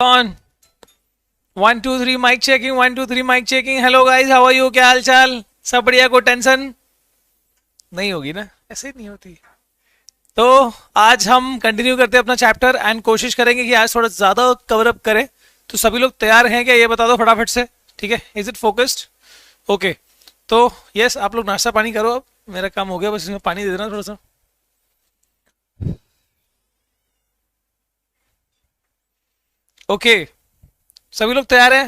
On 1 2 3 mic checking 1 2 3 mic checking. Hello guys, how are you? क्या हाल चाल? सब बढ़िया? कोई टेंशन नहीं होगी ना? ऐसे ही नहीं होती। तो आज हम कंटिन्यू करते हैं अपना चैप्टर एंड कोशिश करेंगे कि आज थोड़ा ज्यादा कवर अप करें। तो सभी लोग तैयार हैं क्या? ये बता दो फटाफट से। ठीक है, इज इट फोकस्ड? ओके। तो यस, आप लोग नाश्ता पानी करो। अब मेरा काम हो गया, बस इसमें पानी दे देना थोड़ा सा। ओके, सभी लोग तैयार हैं?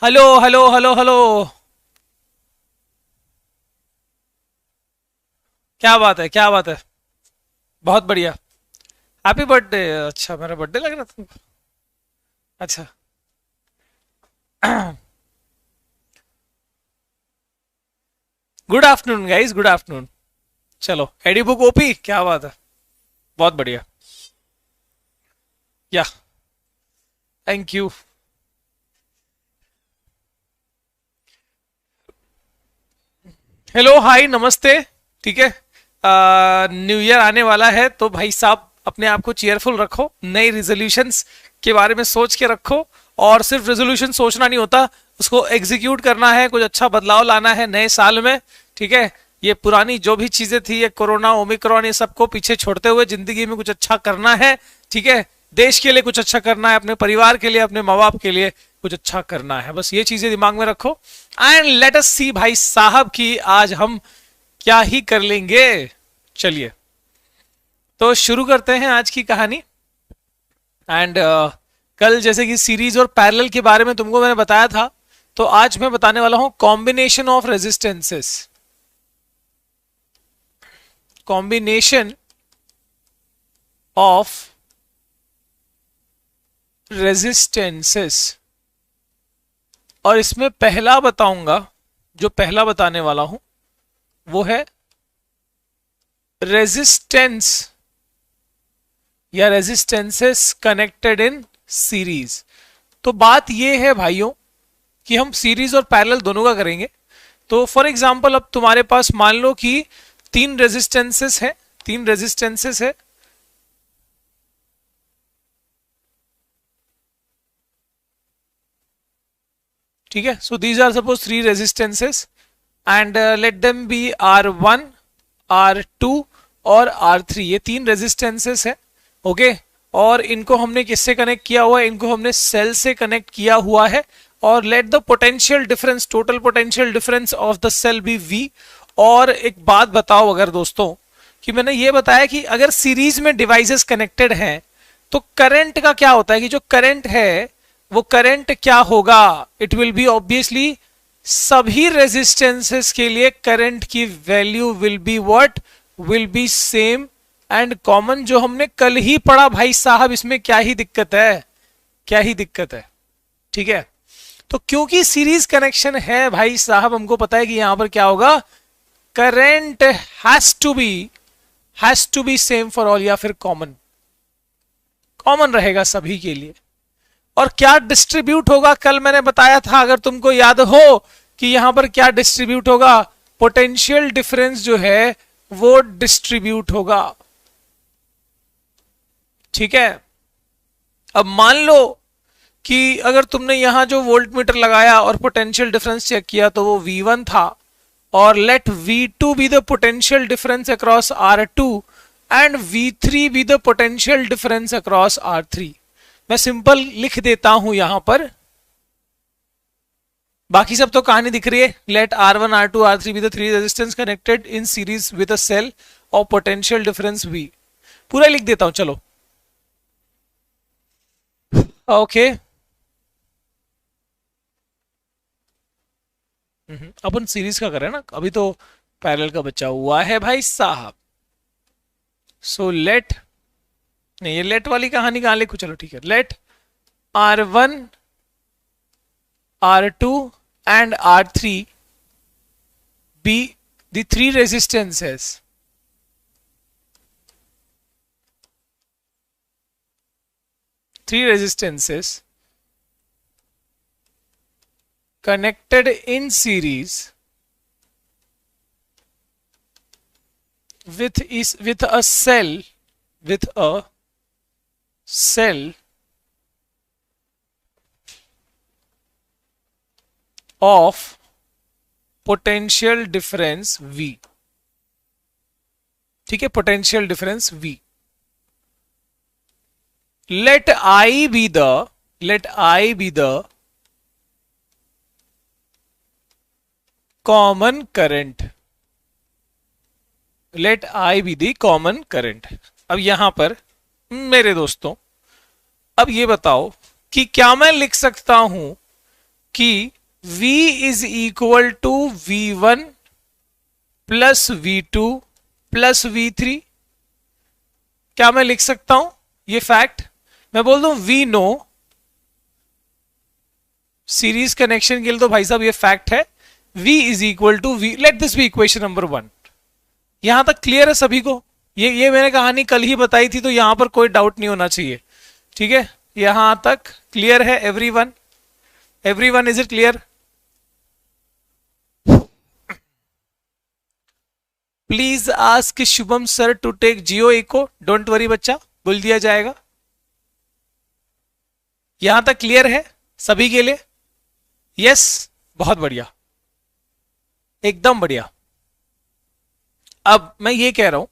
Hello hello hello hello. क्या बात है, क्या बात है। बहुत बढ़िया। Happy birthday. अच्छा, मेरा बर्थडे लग रहा था तुमको। अच्छा। Good afternoon guys, good afternoon. चलो, एडी बुक ओपी, क्या बात है। बहुत बढ़िया। या, थैंक यू। हेलो, हाय, नमस्ते। ठीक है। न्यू ईयर आने वाला है तो भाई साहब अपने आप को चेयरफुल रखो, नई रिजोल्यूशंस के बारे में सोच के रखो। और सिर्फ रेजोल्यूशन सोचना नहीं होता, उसको एग्जीक्यूट करना है, कुछ अच्छा बदलाव लाना है नए साल में। ठीक है। ये पुरानी जो भी चीजें थी, ये कोरोना, ओमिक्रॉन, ये सबको पीछे छोड़ते हुए जिंदगी में कुछ अच्छा करना है। ठीक है। देश के लिए कुछ अच्छा करना है, अपने परिवार के लिए, अपने माँ बाप के लिए कुछ अच्छा करना है। बस ये चीजें दिमाग में रखो एंड लेट अस सी भाई साहब की आज हम क्या ही कर लेंगे। चलिए, तो शुरू करते हैं आज की कहानी। एंड कल जैसे कि सीरीज और पैरेलल के बारे में तुमको मैंने बताया था, तो आज मैं बताने वाला हूं combination of resistances. Combination of resistances. और इसमें पहला बताऊंगा, जो पहला बताने वाला हूं वो है रेजिस्टेंस या रेजिस्टेंसेस कनेक्टेड इन सीरीज। तो बात ये है भाइयों कि हम सीरीज और पैरेलल दोनों का करेंगे। तो फॉर एग्जांपल, अब तुम्हारे पास मान लो कि तीन रेजिस्टेंसेस है, तीन रेजिस्टेंसेस है। ठीक है। So these are suppose three resistances and let them be R1, R2 और R3। ये तीन रेजिस्टेंसेस है। ओके। और इनको हमने किससे कनेक्ट किया हुआ है? इनको हमने सेल से कनेक्ट किया हुआ है। और let the potential difference, total potential difference of the cell be V। और एक बात बताओ अगर दोस्तों, कि मैंने ये बताया कि अगर सीरीज में डिवाइसेस कनेक्टेड हैं तो करंट का क्या होता है, कि जो करंट है वो करंट क्या होगा? इट विल बी ऑब्वियसली, सभी रेजिस्टेंसेस के लिए करंट की value will be what? Will be same and common, जो हमने कल ही पढ़ा भाई साहब। इसमें क्या ही दिक्कत है, क्या ही दिक्कत है। ठीक है। तो क्योंकि सीरीज कनेक्शन है भाई साहब, हमको पता है कि यहां पर क्या होगा, current has to be same for all, या फिर कॉमन, कॉमन रहेगा सभी के लिए। और क्या डिस्ट्रीब्यूट होगा? कल मैंने बताया था, अगर तुमको याद हो, कि यहां पर क्या डिस्ट्रीब्यूट होगा? पोटेंशियल डिफरेंस जो है वो डिस्ट्रीब्यूट होगा। ठीक है। अब मान लो कि अगर तुमने यहां जो वोल्ट मीटर लगाया और पोटेंशियल डिफरेंस चेक किया तो वो V1 था, और let V2 be the potential difference across R2 and V3 be the potential difference across R3। मैं सिंपल लिख देता हूं यहां पर, बाकी सब तो कहानी दिख रही है। Let R1, R2, R3 be the three resistance connected in series with a cell और पोटेंशियल डिफरेंस V। पूरा लिख देता हूं, चलो। ओके। अपन सीरीज का करें ना, अभी तो पैरेलल का बचा हुआ है भाई साहब। सो लेट, नहीं ये लेट वाली कहानी कहां लिखू, चलो ठीक है। Let R1, R2 and R3 be the three resistances connected in series with a cell of potential difference V, ठीक है, potential difference V. let I be the common current. let I be the common current. अब यहां पर मेरे दोस्तों, अब ये बताओ कि क्या मैं लिख सकता हूं कि V is equal to V1 plus V2 plus V3? क्या मैं लिख सकता हूं ये फैक्ट? मैं बोल दूं वी नो, सीरीज कनेक्शन के लिए तो भाई साहब ये फैक्ट है, V is equal to V, let this be equation number 1. यहां तक क्लियर है सभी को? ये मैंने कहानी कल ही बताई थी, तो यहां पर कोई डाउट नहीं होना चाहिए, ठीक है? यहां तक क्लियर है everyone? Everyone, is it clear? Please ask Shubham sir to take geo echo. Don't worry बच्चा, बोल दिया जाएगा. यहां तक क्लियर है सभी के लिए? यस, बहुत बढ़िया, एकदम बढ़िया. अब मैं ये कह रहा हूं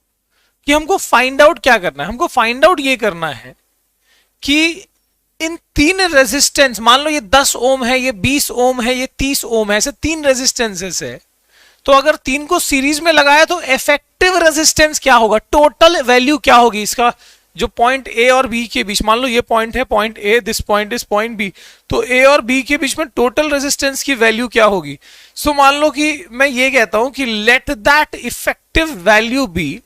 कि हमको फाइंड आउट क्या करना है. हमको फाइंड आउट ये करना है कि इन तीन रेजिस्टेंस, मान लो ये 10 ओम है, ये 20 ओम है, ये 30 ओम है, ऐसे तीन रेजिस्टेंसेस है. तो अगर तीन को सीरीज में लगाया तो इफेक्टिव रेजिस्टेंस क्या होगा, टोटल वैल्यू क्या होगी इसका, जो पॉइंट ए और बी के बीच, मान लो ये पॉइंट है point A, this point is point B, तो ए और बी के बीच में टोटल रेजिस्टेंस की वैल्यू क्या होगी. सो मान लो कि मैं ये कहता हूं कि let that effective value be,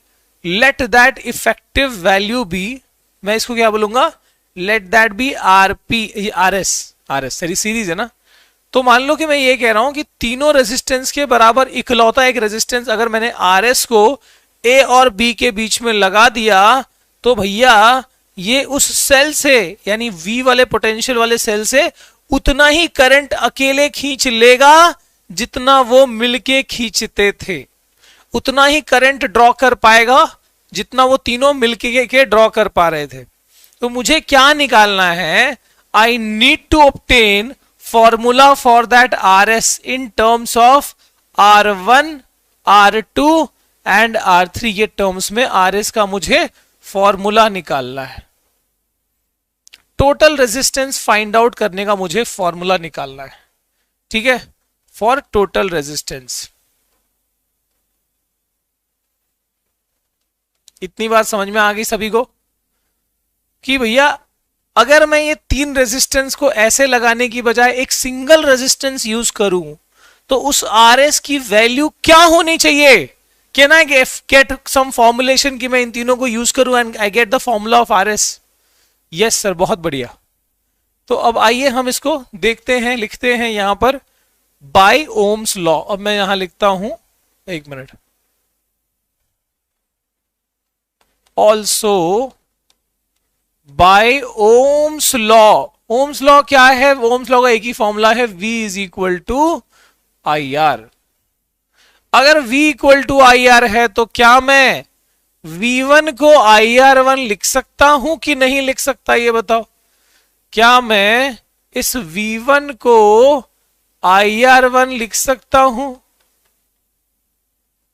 let that effective value be, मैं इसको क्या बोलूंगा, let that be R P, R S, sorry series है ना. तो मान लो कि मैं ये कह रहा हूं कि तीनों रेजिस्टेंस के बराबर इकलौता एक रेजिस्टेंस अगर मैंने आर एस को ए और बी के बीच में लगा दिया, तो भैया ये उस सेल से, यानी V वाले पोटेंशियल वाले सेल से उतना ही करंट अकेले खींच लेगा जितना वो मिलके खींचते थे, उतना ही करंट ड्रॉ कर पाएगा जितना वो तीनों मिलके के ड्रॉ कर पा रहे थे. तो मुझे क्या निकालना है, I need to obtain formula for that RS in terms of R1, R2 and R3. ये टर्म्स में RS का मुझे फॉर्मूला निकालना है. टोटल रेजिस्टेंस फाइंड आउट करने का मुझे फॉर्मूला निकालना है, ठीक है, फॉर टोटल रेजिस्टेंस. इतनी बात समझ में आ गई सभी को कि भैया अगर मैं ये तीन रेजिस्टेंस को ऐसे लगाने की बजाय एक सिंगल रेजिस्टेंस यूज करूं तो उस RS की वैल्यू क्या होनी चाहिए. Can I get some formulation कि मैं इन तीनों को यूज करूं and I get the formula of RS? Yes sir, बहुत बढ़िया. तो अब आइए हम इसको देखते हैं, लिखते हैं यहां पर बाय ओम्स लॉ. अब मैं यहां लिखता हूं, एक minute, also by Ohm's law. Ohm's law क्या है? ओम्स लॉ का एक ही फॉर्मूला है, V is equal to IR. अगर V इक्वल टू IR है तो क्या मैं V1 को IR1 लिख सकता हूं कि नहीं लिख सकता, ये बताओ. क्या मैं इस V1 को IR1 लिख सकता हूं?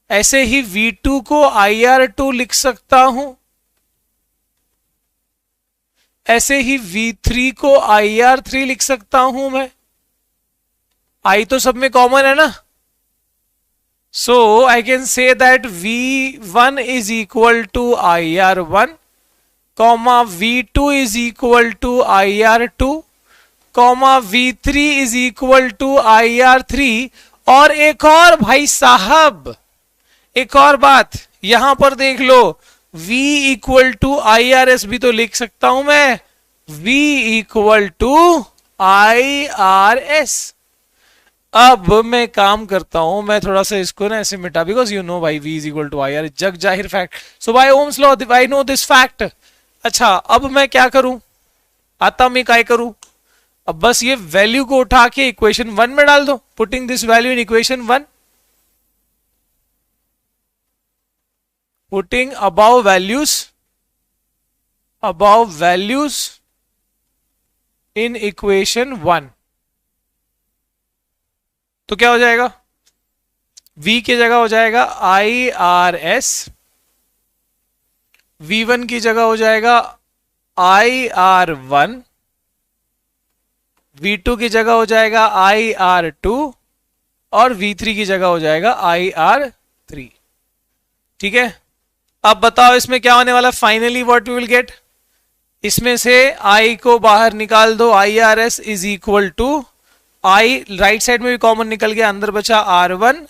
ऐसे ही V2 को IR2 लिख सकता हूं, ऐसे ही V3 को IR3 लिख सकता हूं मैं. I तो सब में कॉमन है ना. So I can say that V1 is equal to IR1, comma V2 is equal to IR2, comma V3 is equal to IR3. और एक और भाई साहब, एक और बात यहां पर देख लो, V इक्वल टू IRS भी तो लिख सकता हूं मैं, V इक्वल टू IRS. अब मैं काम करता हूं, मैं थोड़ा सा इसको ना ऐसे मिटा, बिकॉज यू नो भाई V is equal to IR, जग जाहिर fact. So by Ohm's law I know this fact. अच्छा, अब मैं क्या करूं, आता मैं क्या करूं, अब बस ये वैल्यू को उठा के इक्वेशन 1 में डाल दो. Putting this value in equation 1, putting above values in equation 1. तो क्या हो जाएगा, V की जगह हो जाएगा IRS, V1 की जगह हो जाएगा IR1, V2 की जगह हो जाएगा IR2 और V3 की जगह हो जाएगा IR3। ठीक है, अब बताओ इसमें क्या होने वाला, finally what we will get, इसमें से I को बाहर निकाल दो, IRS is equal to I, right side में भी कॉमन निकल गया, अंदर बचा R1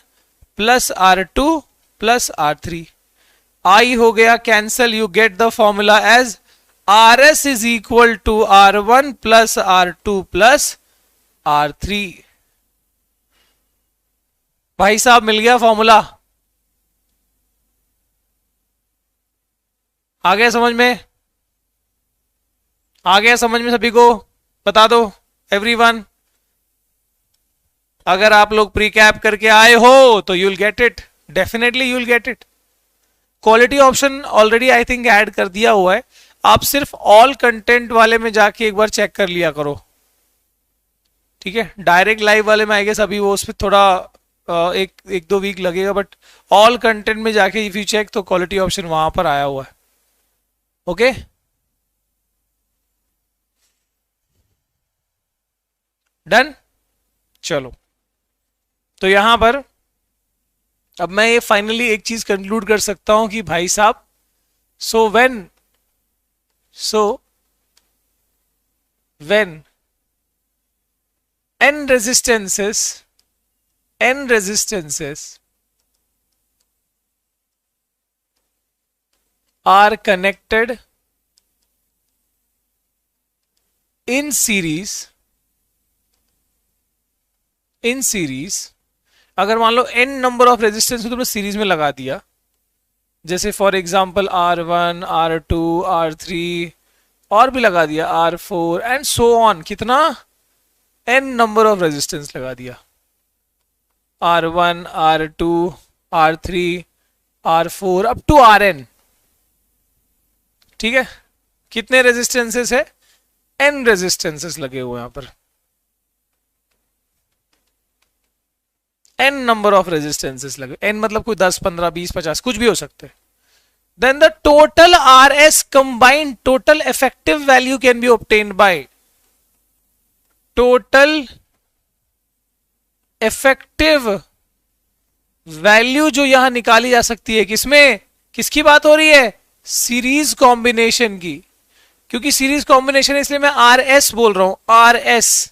plus R2 plus R3, I हो गया cancel, you get the formula as RS is equal to R1 plus R2 plus R3। भाई साहब मिल गया फॉर्मूला, आ गया समझ में, आ गया समझ में सभी को, बता दो एवरीवन। अगर आप लोग प्री कैप करके आए हो तो you'll get it, definitely you'll get it. Quality option already I think add कर दिया हुआ है, आप सिर्फ ऑल कंटेंट वाले में जाके एक बार चेक कर लिया करो। ठीक है, डायरेक्ट लाइव वाले में आई गेस अभी वो उस पर थोड़ा एक दो वीक लगेगा, बट ऑल कंटेंट में जाके इफ यू चेक तो क्वालिटी ऑप्शन वहां पर आया हुआ है। ओके डन, चलो तो यहां पर अब मैं ये फाइनली एक चीज कंक्लूड कर सकता हूं कि भाई साहब, so when n resistances are connected in series, अगर मान लो n नंबर ऑफ रेजिस्टेंस को तुमने सीरीज में लगा दिया, जैसे for example R1, R2, R3 और भी लगा दिया R4 एंड सो ऑन, कितना n नंबर ऑफ रेजिस्टेंस लगा दिया, R1, R2, R3, R4 up to Rn। ठीक है, कितने रेजिस्टेंसेस है, n रेजिस्टेंसेस लगे हुए यहां पर, n नंबर ऑफ रेजिस्टेंसेस लगे, n मतलब कोई 10, 15, 20, 50 कुछ भी हो सकते हैं। Then the total RS combined total effective value can be obtained by, total effective value जो यहां निकाली जा सकती है, किसमें, किसकी बात हो रही है, सीरीज कॉम्बिनेशन की, क्योंकि सीरीज कॉम्बिनेशन है इसलिए मैं RS बोल रहा हूं, RS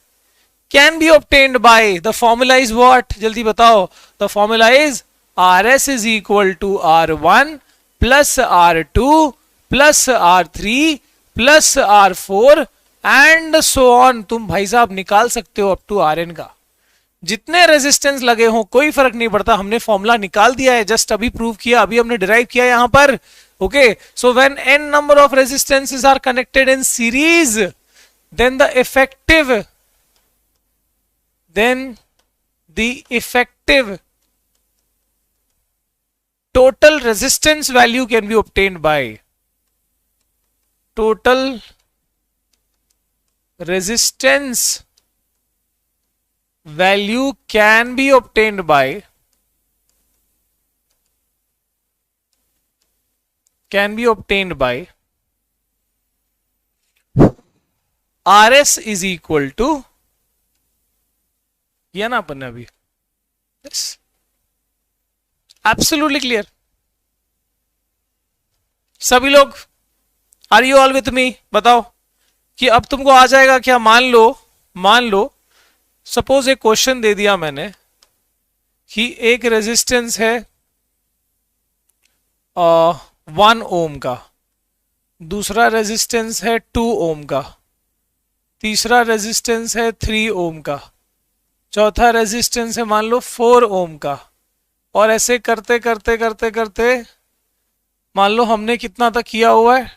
can be obtained by, the formula is what, जल्दी बताओ, the formula is RS is equal to R1 plus R2 plus R3 plus R4 and so on। तुम भाई साहब निकाल सकते हो अप टू Rn का, जितने रेजिस्टेंस लगे हो कोई फर्क नहीं पड़ता, हमने फॉर्मूला निकाल दिया है, जस्ट अभी प्रूव किया, अभी हमने डिराइव किया यहां पर। Okay, so when n number of resistances are connected in series, then the effective total resistance value can be obtained by, total resistance value can be obtained by, RS is equal to, किया ना अपन ने अभी, absolutely clear सभी लोग, are you all with me, बताओ कि अब तुमको आ जाएगा क्या, मान लो सपोज एक क्वेश्चन दे दिया मैंने कि एक रेजिस्टेंस है 1 ओम का, दूसरा रेजिस्टेंस है 2 ओम का, तीसरा रेजिस्टेंस है 3 ओम का, चौथा रेजिस्टेंस है मान लो 4 ओम का, और ऐसे करते करते करते करते मान लो हमने कितना तक किया हुआ है,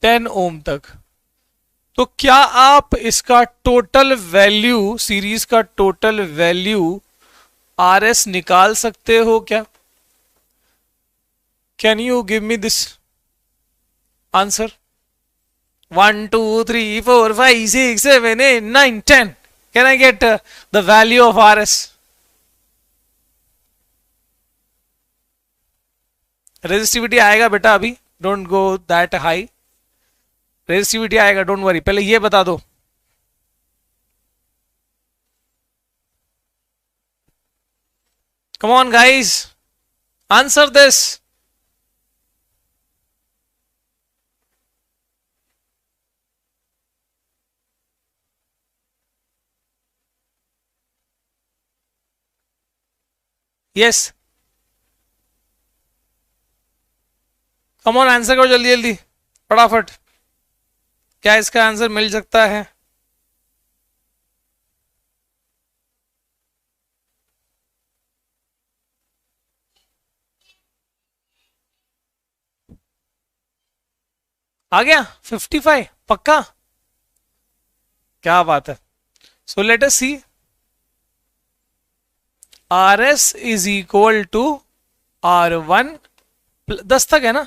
10 ओम तक। तो क्या आप इसका टोटल वैल्यू, सीरीज का टोटल वैल्यू RS निकाल सकते हो क्या? Can you give me this answer? 1 2 3 4 5 6 7 8 9 10, can I get the value of RS? Resistivity आएगा बेटा, अभी don't go that high, resistivity आएगा, डोंट वरी, पहले ये बता दो। Come on guys, answer this. Yes, come on, answer करो जल्दी जल्दी फटाफट। क्या इसका आंसर मिल सकता है? आ गया 55 पक्का? क्या बात है। So let us see, R S is equal to R1, 10 तक है ना,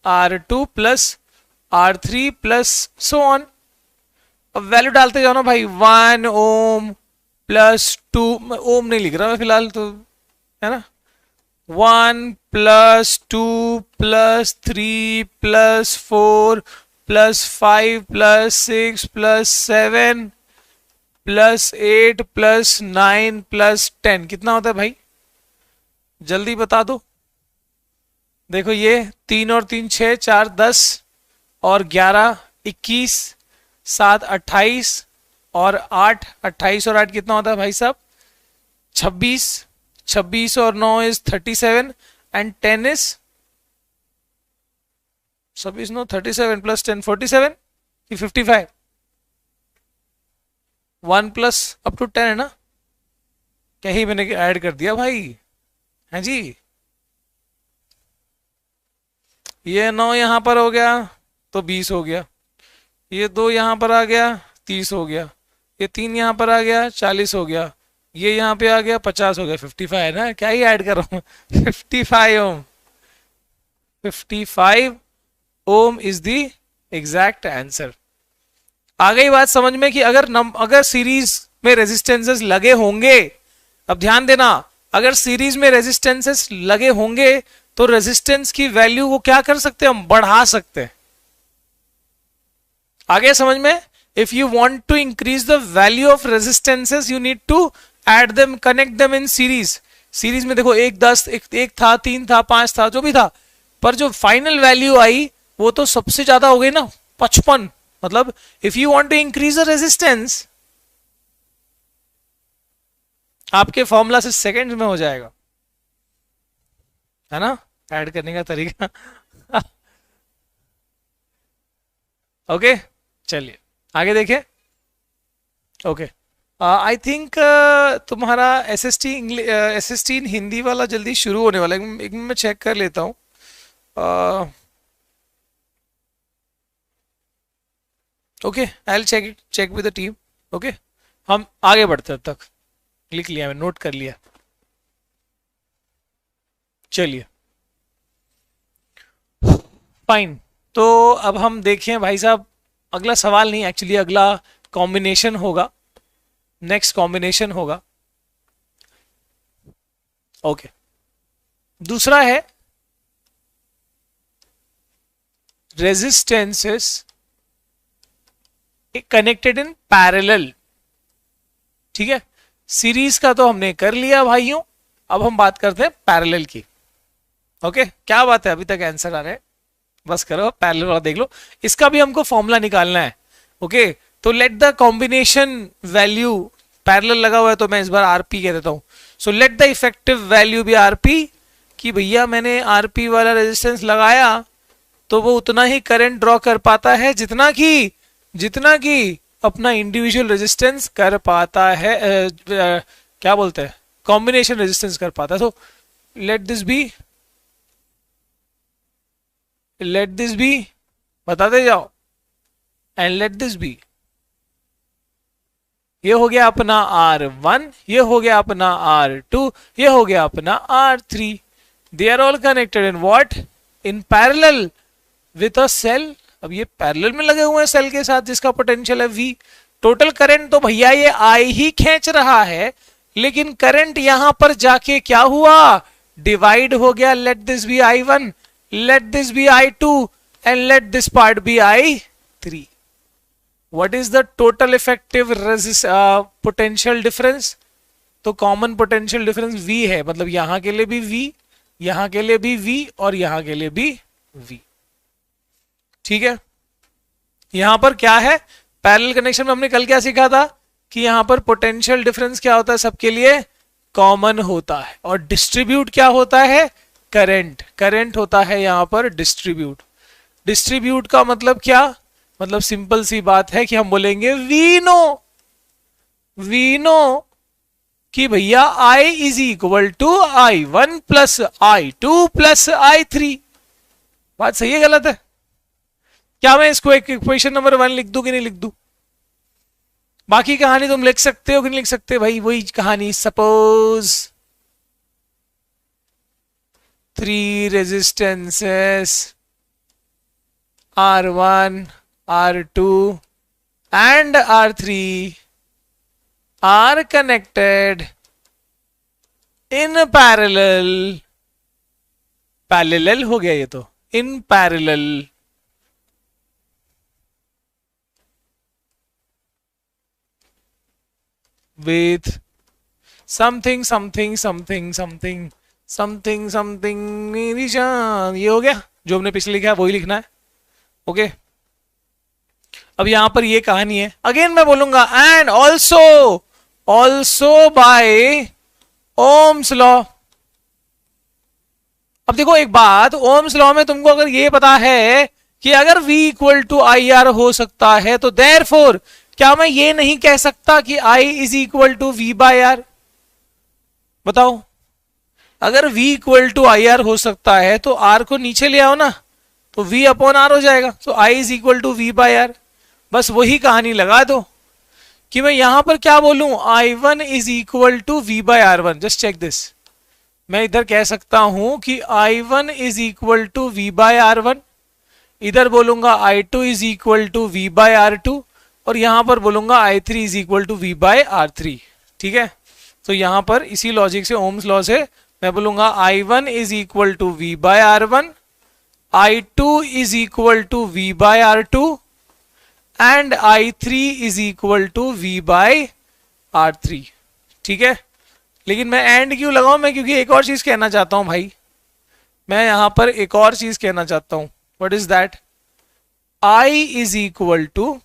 R2 plus R3 plus so on. अब वैल्यू डालते जाओ ना भाई, 1 ओम प्लस 2, ओम नहीं लिख रहा मैं फिलहाल तो, है ना, 1 plus 2 plus 3 plus 4 plus 5 plus 6 plus 7 plus 8 plus 9 plus 10, कितना होता है भाई? जल्दी बता दो। देखो ये 3 और 3 6, 4 10 और 11 21, 7 28 और 8 28 और 8 कितना होता है भाई साहब? 26, 26 और 9 इज 37 एंड 10 इज 26 9 37 प्लस 10 47 कि 55? 1 प्लस अप टू 10 है ना, क्या ही मैंने ऐड कर दिया भाई, है जी। ये 9 यहां पर हो गया तो 20 हो गया, ये 2 यहां पर आ गया 30 हो गया, ये 3 यहां पर आ गया 40 हो गया, ये यहां पे आ गया 50 हो गया, 55 है ना, क्या ही ऐड कर रहा हूं 55 ओम, 55 ओम इज द एग्जैक्ट आंसर। आ गई बात समझ में कि अगर सीरीज में रेजिस्टेंसेस लगे होंगे, अब ध्यान देना, अगर सीरीज में रेजिस्टेंसेस लगे होंगे तो रेजिस्टेंस की वैल्यू को क्या कर सकते हैं हम? बढ़ा सकते हैं। आगे समझ में? If you want to increase the value of resistances you need to add them, connect them in series. Series में देखो 1 10 एक था, 3 था, 5 था, जो भी था, पर जो फाइनल वैल्यू आई वो तो सबसे ज्यादा हो गई ना, 55। मतलब if you want to increase the resistance, आपके फॉर्मूला से सेकंड्स में हो जाएगा, है ना, ऐड करने का तरीका ओके चलिए आगे देखें। ओके, आई थिंक तुम्हारा एसएसटी इंग्लिश, एसएसटी इन हिंदी वाला जल्दी शुरू होने वाला है, एक मिनट मैं चेक कर लेता हूँ। Okay, I will check with the team. Okay, हम आगे बढ़ते हैं, तब तक लिख लिया, मैं नोट कर लिया। चलिए फाइन, तो अब हम देखें भाई साहब, अगला सवाल नहीं, एक्चुअली अगला कॉम्बिनेशन होगा, नेक्स्ट कॉम्बिनेशन होगा। ओके, दूसरा है रेजिस्टेंसेस कनेक्टेड इन पैरेलल। ठीक है, सीरीज का तो हमने कर लिया भाइयों, अब हम बात करते हैं पैरेलल की। ओके, क्या बात है, अभी तक आंसर आ रहा है, बस करो, पैरेलल वाला देख लो, इसका भी हमको फॉर्मूला निकालना है। ओके, तो let the combination value, parallel लगा हुआ है तो मैं इस बार आरपी कह देता हूं। So let the effective value भी आरपी, कि भैया मैंने आरपी वाला रेजिस्टेंस लगाया तो वो उतना ही करंट ड्रॉ कर पाता है जितना कि अपना इंडिविजुअल रेजिस्टेंस कर पाता है, क्या बोलते हैं, कॉम्बिनेशन रेजिस्टेंस कर पाता है। तो लेट दिस बी बताते जाओ, एंड लेट दिस बी, ये हो गया अपना R1, ये हो गया अपना R2, ये हो गया अपना R3, they are all connected in what? In parallel with a cell. अब ये पैरेलल में लगे हुए हैं सेल के साथ, जिसका पोटेंशियल है V। टोटल करंट तो भैया ये I ही खींच रहा है, लेकिन करंट यहां पर जाके क्या हुआ? डिवाइड हो गया। Let this be I1, let this be I2 and let this part be I3. What is the total effective potential difference? तो कॉमन पोटेंशियल डिफरेंस V है, मतलब यहां के लिए भी V, यहां के लिए भी V और यहां के लिए भी V. ठीक है, यहां पर क्या है, पैरेलल कनेक्शन में हमने कल क्या सीखा था कि यहां पर पोटेंशियल डिफरेंस क्या होता है, सबके लिए कॉमन होता है. और डिस्ट्रीब्यूट क्या होता है, करंट. करंट होता है यहां पर डिस्ट्रीब्यूट. डिस्ट्रीब्यूट का मतलब क्या, मतलब सिंपल सी बात है कि हम बोलेंगे वी नो कि भैया I is equal to I1 plus I2 plus I3. बात सही है गलत है? क्या मैं इसको एक इक्वेशन नंबर 1 लिख दूं कि नहीं लिख दूं? बाकी कहानी तुम लिख सकते हो कि नहीं लिख सकते भाई, वही कहानी. Suppose 3 resistances R1, R2 and R3 are connected in parallel. Parallel हो गया ये तो, in parallel with something something something something something something. मेरी जान, ये हो गया जो हमने पिछले लिखा है वही लिखना है. ओके, अब यहां पर ये कहानी है. अगेन मैं बोलूंगा and also by Ohm's law. अब देखो एक बात, ओम्स लॉ में तुमको अगर ये पता है कि अगर V equal to I R हो सकता है तो देयरफॉर क्या मैं ये नहीं कह सकता कि I is equal to V by R? बताओ, अगर V equal to I R हो सकता है तो R को नीचे ले आओ ना, तो V अपॉन आर हो जाएगा. तो I is equal to V by R. बस वही कहानी लगा दो कि मैं यहां पर क्या बोलूं, I1 is equal to V by R1. Just check this. मैं इधर कह सकता हूं कि I1 is equal to V by R1, इधर बोलूंगा I2 is equal to V by R2 और यहां पर बोलूंगा I3 is equal to V by R3. ठीक है, तो यहां पर इसी लॉजिक से, ओम्स लॉ से मैं बोलूंगा I1 is equal to V by R1, I2 is equal to V by R2 and I3 is equal to V by R3. ठीक है, लेकिन मैं एंड क्यों लगाऊं, मैं क्योंकि एक और चीज कहना चाहता हूं भाई. मैं यहां पर एक और चीज कहना चाहता हूं. What is that? I is equal to,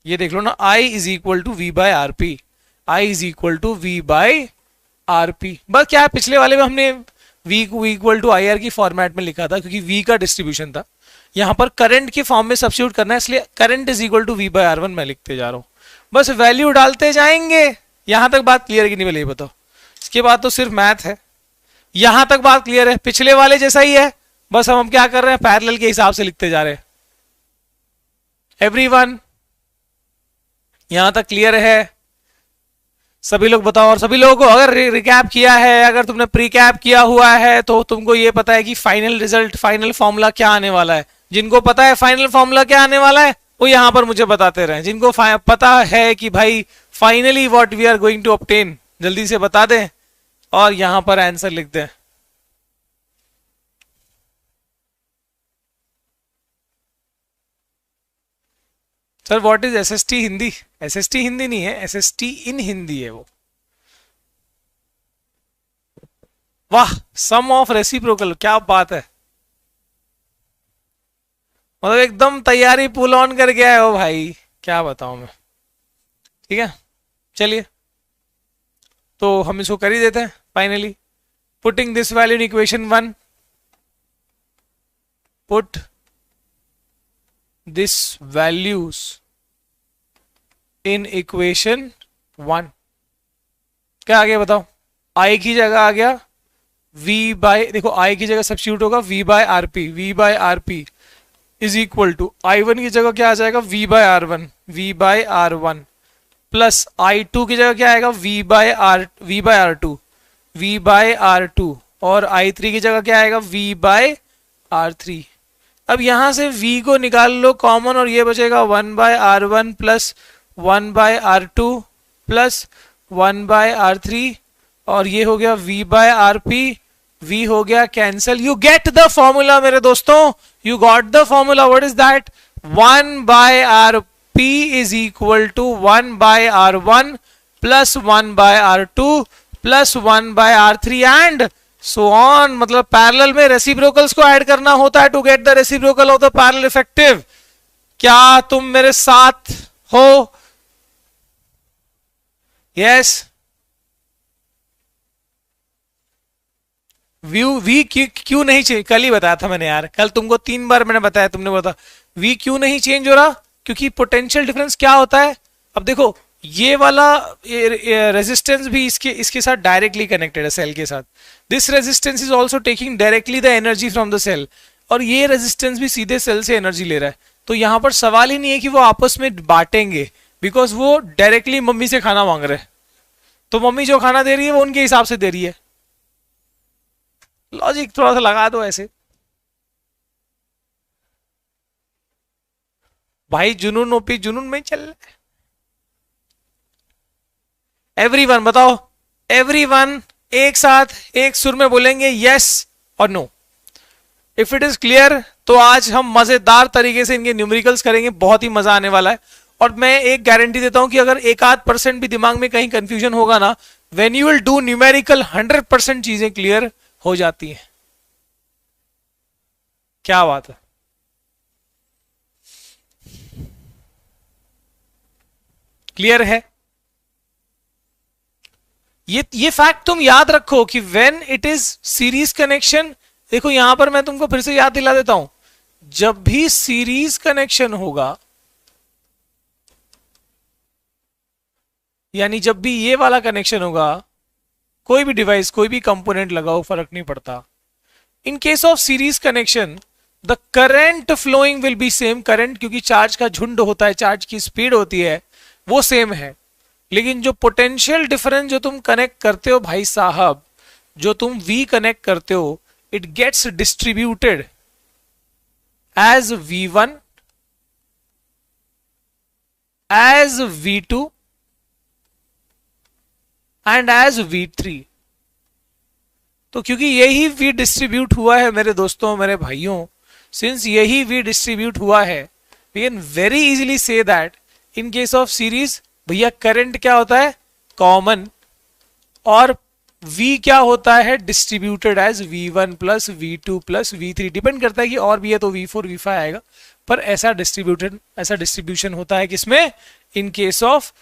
ये देख लो ना, I is equal to V by RP. I is equal to V by RP. बस क्या पिछले वाले में हमने V को इक्वल टू IR की फॉर्मेट में लिखा था क्योंकि V का डिस्ट्रीब्यूशन था. यहां पर करंट के फॉर्म में सब्स्टिट्यूट करना है, इसलिए current is equal to V by R1 मैं लिखते जा रहा हूं. बस वैल्यू डालते जाएंगे. यहां तक बात क्लियर कि नहीं, पहले ये बताओ. इसके बाद तो सिर्फ मैथ है. यहां तक बात क्लियर है, पिछले वाले जैसा ही है, बस हम क्या कर रहे हैं, पैरेलल के हिसाब से लिखते जा रहे हैं. एवरीवन यहां तक क्लियर है? सभी लोग बताओ. और सभी लोगों को अगर रिकैप किया है, अगर तुमने प्रीकैप किया हुआ है तो तुमको ये पता है कि फाइनल रिजल्ट, फाइनल फॉर्मूला क्या आने वाला है. जिनको पता है फाइनल फॉर्मूला क्या आने वाला है वो यहां पर मुझे बताते रहे. जिनको पता है कि भाई finally what we are going to obtain, जल्दी से बता दें और यहां पर आंसर लिख दें. Sir what is SST Hindi? SST Hindi नहीं है, SST इन हिंदी है वो. वाह, सम ऑफ रेसिप्रोकल, क्या बात है. मतलब एकदम तैयारी पुल ऑन कर गया है वो भाई, क्या बताऊं मैं. ठीक है, चलिए तो हम इसको कर ही देते हैं. Finally putting this value in equation 1, put this values in equation 1. क्या आ गया बताओ? I की जगह आ गया V बाय, देखो I की जगह सब्स्टिट्यूट होगा V by RP. V by RP is equal to I1 की जगह क्या आ जाएगा, V by R1. V by R1 plus I2 की जगह क्या आएगा, V by R2. V by R2 और I3 की जगह क्या आएगा, V बाय R3. अब यहां से V को निकाल लो कॉमन और ये बचेगा 1 by R1 plus 1 by R2 plus 1 by R3 और ये हो गया V बाय RP V हो गया cancel, you get the formula मेरे दोस्तों, you got the formula. What is that? 1/Rp is equal to 1/R1 plus 1/R2 plus 1/R3 and so on. मतलब parallel में रेसिप्रोकल्स को ऐड करना होता है to get the reciprocal of the parallel effective. क्या तुम मेरे साथ हो? यस. वी क्यों नहीं चेंज? कल ही बताया था मैंने यार, कल तुमको 3 बार मैंने बताया, तुमने बोला वी क्यों नहीं चेंज हो रहा? क्योंकि पोटेंशियल डिफरेंस क्या होता है? अब देखो ये वाला रेजिस्टेंस भी इसके साथ डायरेक्टली कनेक्टेड है सेल के साथ. This resistance is also taking directly the energy from the cell, और ये रेजिस्टेंस भी सीधे सेल से एनर्जी ले रहा है. तो यहां पर सवाल ही नहीं है कि वो आपस में बांटेंगे, बिकॉज वो डायरेक्टली मम्मी से खाना मांग रहे हैं. तो मम्मी जो खाना दे रही है वो उनके हिसाब से दे रही है. लॉजिक थोड़ा सा लगा दो ऐसे. भाई जुनून ओपी जुनून में चल रहा है. एवरीवन बताओ, एवरीवन एक साथ एक सुर में बोलेंगे यस और no. If it is clear तो आज हम मजेदार तरीके से इनके न्यूमेरिकल्स करेंगे, बहुत ही मजा आने वाला है. और मैं एक गारंटी देता हूं कि अगर 1-8% भी दिमाग में कहीं कंफ्यूजन होगा ना, when you will do numerical 100% चीजें क्लियर हो जाती हैं. क्या बात है. क्लियर है? ये फैक्ट तुम याद रखो कि when it is series connection, देखो यहां पर मैं तुमको फिर से याद दिला देता हूं, जब भी सीरीज कनेक्शन होगा, यानी जब भी ये वाला कनेक्शन होगा, कोई भी डिवाइस कोई भी कंपोनेंट लगाओ फर्क नहीं पड़ता. In case of series connection the current flowing will be same. Current क्योंकि चार्ज का झुंड होता है, चार्ज की स्पीड होती है, वो सेम है. लेकिन जो पोटेंशियल डिफरेंस जो तुम कनेक्ट करते हो भाई साहब, जो तुम V कनेक्ट करते हो, it gets distributed as V1, as V2 and as V3. तो क्योंकि यही V डिस्ट्रीब्यूट हुआ है मेरे दोस्तों, मेरे भाइयों, सिंस यही V डिस्ट्रीब्यूट हुआ है, we can very easily say that in case of series भैया करंट क्या होता है? कॉमन. और V क्या होता है? Distributed as V1 plus V2 plus V3. Depend करता है कि और भी है तो V4 V5 आएगा, पर ऐसा डिस्ट्रीब्यूशन होता है किसमें? इन case of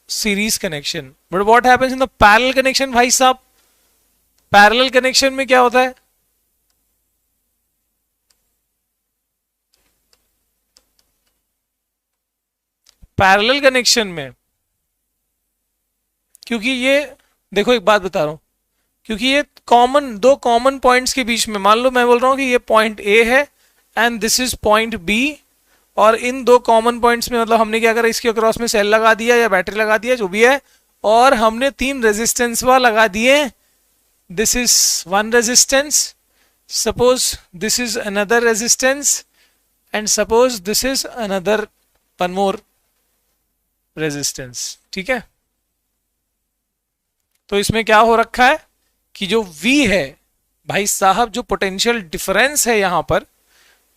series connection. But what happens in the parallel connection भाई साहब? पैरेलल कनेक्शन में क्या होता है? पैरेलल कनेक्शन में क्योंकि ये, देखो एक बात बता रहा हूं, क्योंकि ये दो कॉमन पॉइंट्स के बीच में, मान लो मैं बोल रहा हूं कि ये पॉइंट ए है and this is point B, और इन दो कॉमन पॉइंट्स में मतलब हमने क्या करा, इसके अक्रॉस में सेल लगा दिया या बैटरी लगा दिया जो भी है, और हमने 3 रेजिस्टेंस लगा दिए. This is one resistance, suppose this is another resistance, and suppose this is another one more resistance. ठीक है? तो इसमें क्या हो रखा है कि जो V है भाई साहब, जो पोटेंशियल डिफरेंस है यहां पर,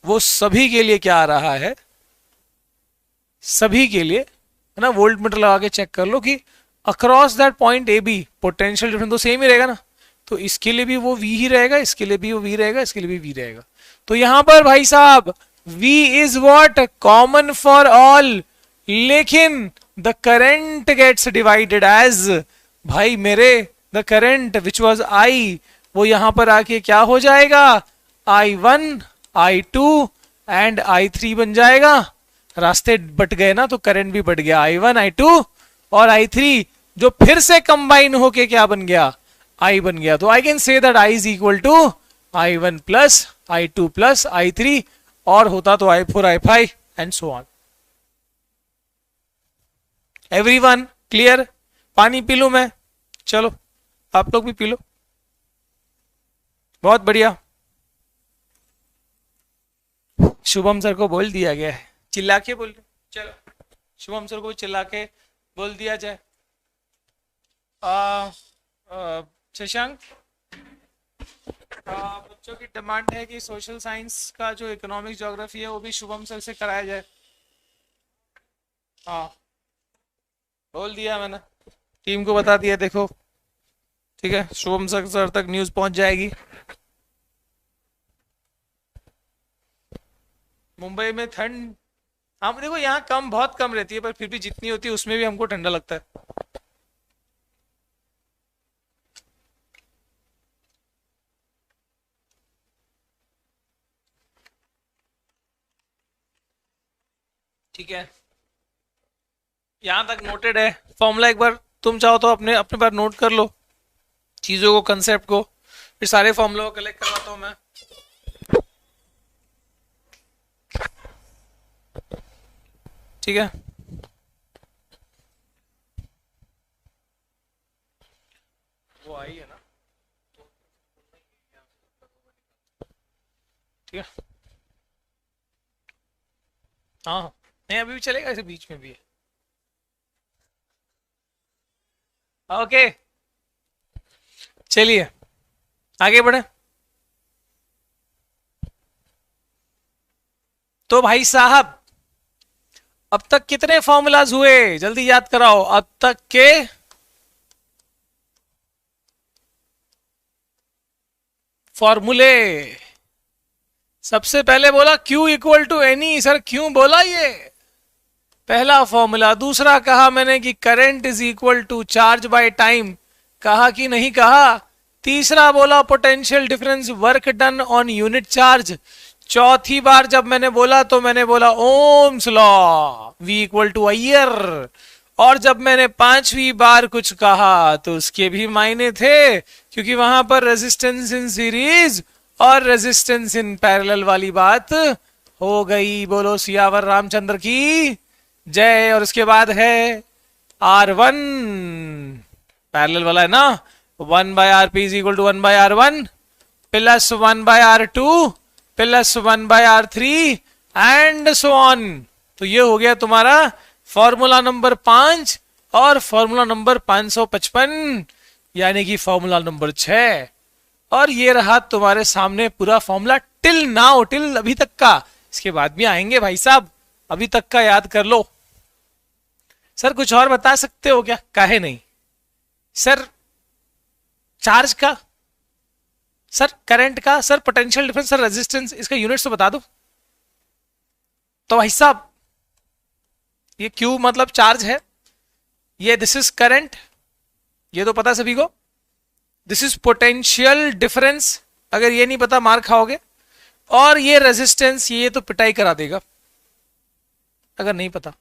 वो सभी के लिए क्या आ रहा है? सभी के लिए, है ना? वोल्ट मीटर लगा के चेक कर लो कि across that point A B potential difference तो सेम ही रहेगा ना. तो इसके लिए भी वो V ही रहेगा, इसके लिए भी वो V रहेगा, इसके लिए भी V रहेगा. तो यहां पर भाई साहब V is what? Common for all. लेकिन the current gets divided as, भाई मेरे, the current which was I, वो यहां पर आके क्या हो जाएगा? I1, I2 एंड I3 बन जाएगा. रास्ते बट गए ना, तो करंट भी बढ़ गया. I1, I2 और I3 जो फिर से कंबाइन होके क्या बन गया? I बन गया. तो I can say that I is equal to I1 plus I2 plus I3, और होता तो I4 I5 and so on. Everyone clear? पानी पी लूं मैं? चलो आप लोग भी पी लो. बहुत बढ़िया. शुभम सर को बोल दिया गया है, चिल्ला के बोल. चलो शुभम सर को चिल्ला के बोल दिया जाए. शशांक बच्चों की डिमांड है कि सोशल साइंस का जो इकोनॉमिक ज्योग्राफी है वो भी शुभम सर से कराया जाए। हाँ, बोल दिया मैंने, टीम को बता दिया। देखो ठीक है, शुभम सर तक न्यूज़ पहुंच जाएगी। मुंबई में ठंड, हम देखो यहाँ कम, बहुत कम रहती है, पर फिर भी जितनी होती है उसमें भी हमको ठंडा लगता है। ठीक है, यहाँ तक नोटेड है। फॉर्मूला एक बार तुम चाहो तो अपने अपने बार नोट कर लो चीजों को, कंसेप्ट को। फिर सारे फॉर्मूला को कलेक्ट करवाता हूँ मैं। ठीक है, वो आई है ना, ठीक है। हाँ नहीं, अभी भी चलेगा, इसे बीच में भी है। ओके, चलिए आगे बढ़े। तो भाई साहब, अब तक कितने फॉर्मूलाज हुए, जल्दी याद कराओ। अब तक के फॉर्मूले, सबसे पहले बोला Q equal to n e. Sir क्यों बोला ये? पहला फॉर्मूला। दूसरा कहा मैंने कि current is equal to charge by time, कहा कि नहीं कहा? तीसरा बोला potential difference work done on unit charge. चौथी बार जब मैंने बोला तो मैंने बोला Ohm's law, V equal to IR. और जब मैंने पांचवी बार कुछ कहा तो उसके भी मायने थे, क्योंकि वहां पर रेजिस्टेंस इन सीरीज और रेजिस्टेंस इन पैरेलल वाली बात हो गई। बोलो सियावर रामचंद्र की जय। और उसके बाद है R1, पैरेलल वाला है ना, 1/RP is equal to 1/R1 plus 1/R2 plus 1/R3 and so on. तो ये हो गया तुम्हारा फॉर्मूला नंबर 5 और फॉर्मूला नंबर 555, यानी कि फॉर्मूला नंबर 6। और ये रहा तुम्हारे सामने पूरा फॉर्मूला टिल नाउ, टिल अभी तक का। इसके बाद भी आएंगे भाई साहब, अभी तक का याद कर लो। सर कुछ और बता सकते हो क्या? काहे नहीं सर? चार्ज का, सर करंट का, sir potential difference, sir resistance, इसका यूनिट्स तो बता दो। तो भाई साहब ये Q मतलब चार्ज है, ये दिस इज करंट, ये तो पता सभी को। दिस इज पोटेंशियल डिफरेंस, अगर ये नहीं पता मार खाओगे। और ये रेजिस्टेंस, ये तो पिटाई करा देगा अगर नहीं पता।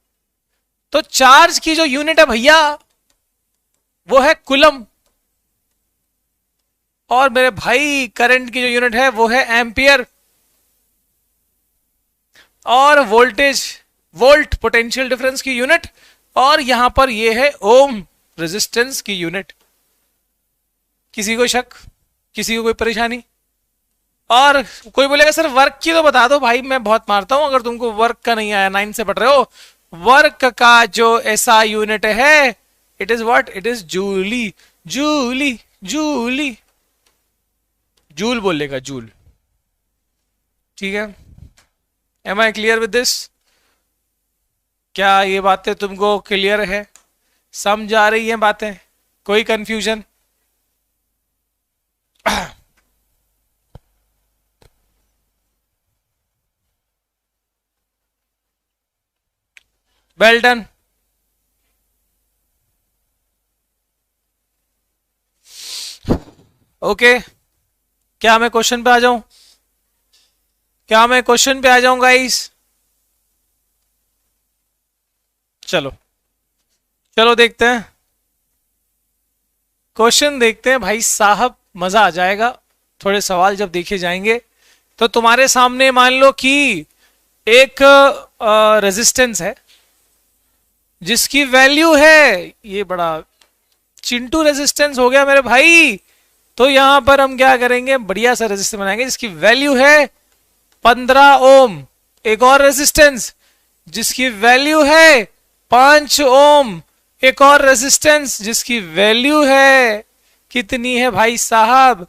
तो चार्ज की जो यूनिट है भैया वो है कुलम, और मेरे भाई करंट की जो यूनिट है वो है एम्पियर, और वोल्टेज वोल्ट पोटेंशियल डिफरेंस की यूनिट, और यहां पर ये है ओम रेजिस्टेंस की यूनिट। किसी को शक, किसी को कोई परेशानी? और कोई बोलेगा सर वर्क की तो बता दो। भाई मैं बहुत मारता हूं अगर तुमको वर्क का नहीं आया, 9 से पढ़ रहे हो। वर्क का जो ऐसा यूनिट है, it is what? It is joule. Joule joule joule बोलेगा, जूल। ठीक है, am I clear with this? क्या ये बातें तुमको क्लियर है, समझ आ रही हैं बातें? कोई कंफ्यूजन? Well done. ओके, क्या मैं क्वेश्चन पे आ जाऊं? क्या मैं क्वेश्चन पे आ जाऊं गाइस? चलो चलो देखते हैं, क्वेश्चन देखते हैं भाई साहब, मजा आ जाएगा। थोड़े सवाल जब देखे जाएंगे तो तुम्हारे सामने मान लो कि एक रेजिस्टेंस है जिसकी वैल्यू है, ये बड़ा चिंटू रेजिस्टेंस हो गया मेरे भाई। तो यहां पर हम क्या करेंगे, बढ़िया सा रेजिस्टेंस बनाएंगे जिसकी वैल्यू है 15 ओम। एक और रेजिस्टेंस जिसकी वैल्यू है 5 ओम। एक और रेजिस्टेंस जिसकी वैल्यू है कितनी है भाई साहब?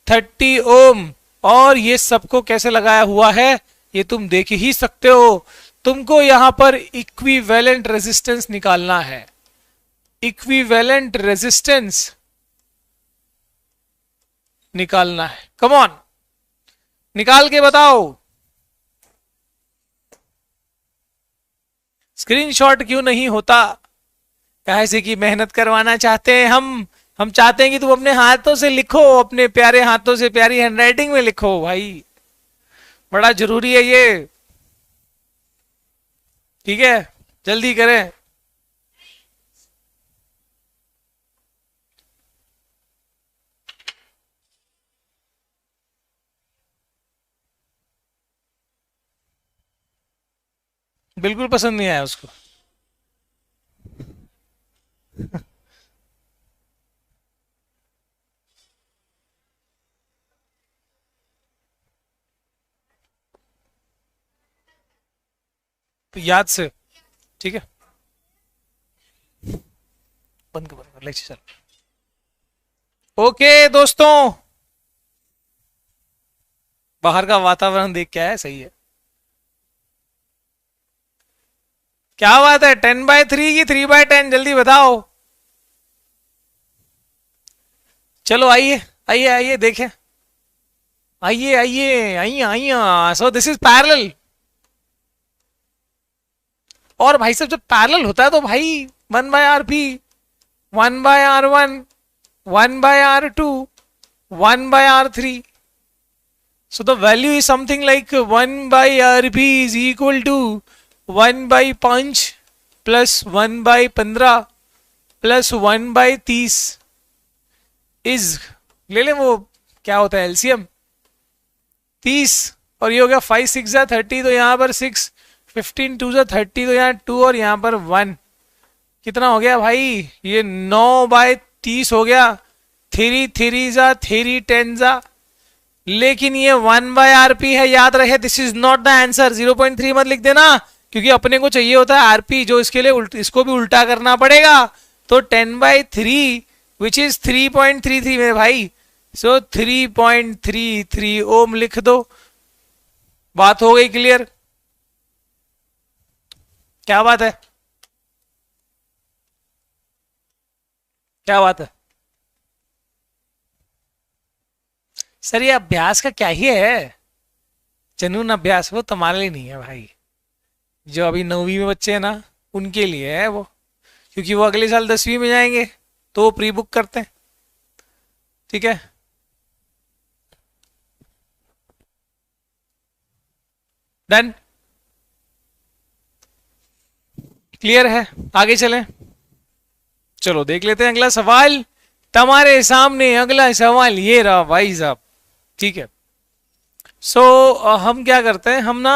30 ओम। और ये सबको कैसे लगाया हुआ है ये तुम देख ही सकते हो। तुमको यहां पर इक्विवेलेंट रेजिस्टेंस निकालना है। इक्विवेलेंट रेजिस्टेंस निकालना है। कम ऑन, निकाल के बताओ। स्क्रीनशॉट क्यों नहीं होता? कैसे की मेहनत करवाना चाहते हैं हम चाहते हैं कि तुम अपने हाथों से लिखो, अपने प्यारे हाथों से प्यारी हैंडराइटिंग में लिखो भाई, बड़ा जरूरी है ये। ठीक है, जल्दी करें। बिल्कुल पसंद नहीं आया उसको। तो याद से, ठीक है, बंद कर लेक्चर चल। ओके दोस्तों, बाहर का वातावरण देख क्या है, सही है। क्या बात है, 10/3 की 3/10, जल्दी बताओ। चलो आइए आइए आइए देखें, आइए आइए आइए आइए। सो दिस इज पैरेलल। और भाई साहब जब पैरेलल होता है तो भाई 1/RP, 1/R1, 1/R2, 1/R3. So the value is something like 1/RP is equal to 1/5 plus 1/15 plus 1/30 is, ले ले वो क्या होता है एलसीएम, 30, और ये हो गया 5 6 जा 30, तो यहाँ पर 6, 15 2 जा 30, तो यहाँ 2 और यहाँ पर 1, कितना हो गया भाई, ये 9/30 हो गया। 3 3 जा 3 10 जा, लेकिन ये 1/RP है, याद रहे। This is not the answer. 0.3 मत लिख देना, क्योंकि अपने को चाहिए होता है आरपी, जो इसके लिए इसको भी उल्टा करना पड़ेगा। तो 10/3 विच इज 3.33 मेरे भाई। सो 3.33 ओम लिख दो। बात हो गई क्लियर? क्या बात है, क्या बात है सर? ये अभ्यास का क्या ही है, जनून अभ्यास, वो तुम्हारे लिए नहीं है भाई। जो अभी 9वीं में बच्चे हैं ना, उनके लिए है वो, क्योंकि वो अगले साल 10वीं में जाएंगे तो वो प्री बुक करते हैं। ठीक है, डन, क्लियर है? आगे चलें, चलो देख लेते हैं अगला सवाल। तुम्हारे सामने अगला सवाल ये रहा भाई साहब। ठीक है, सो हम क्या करते हैं, हम ना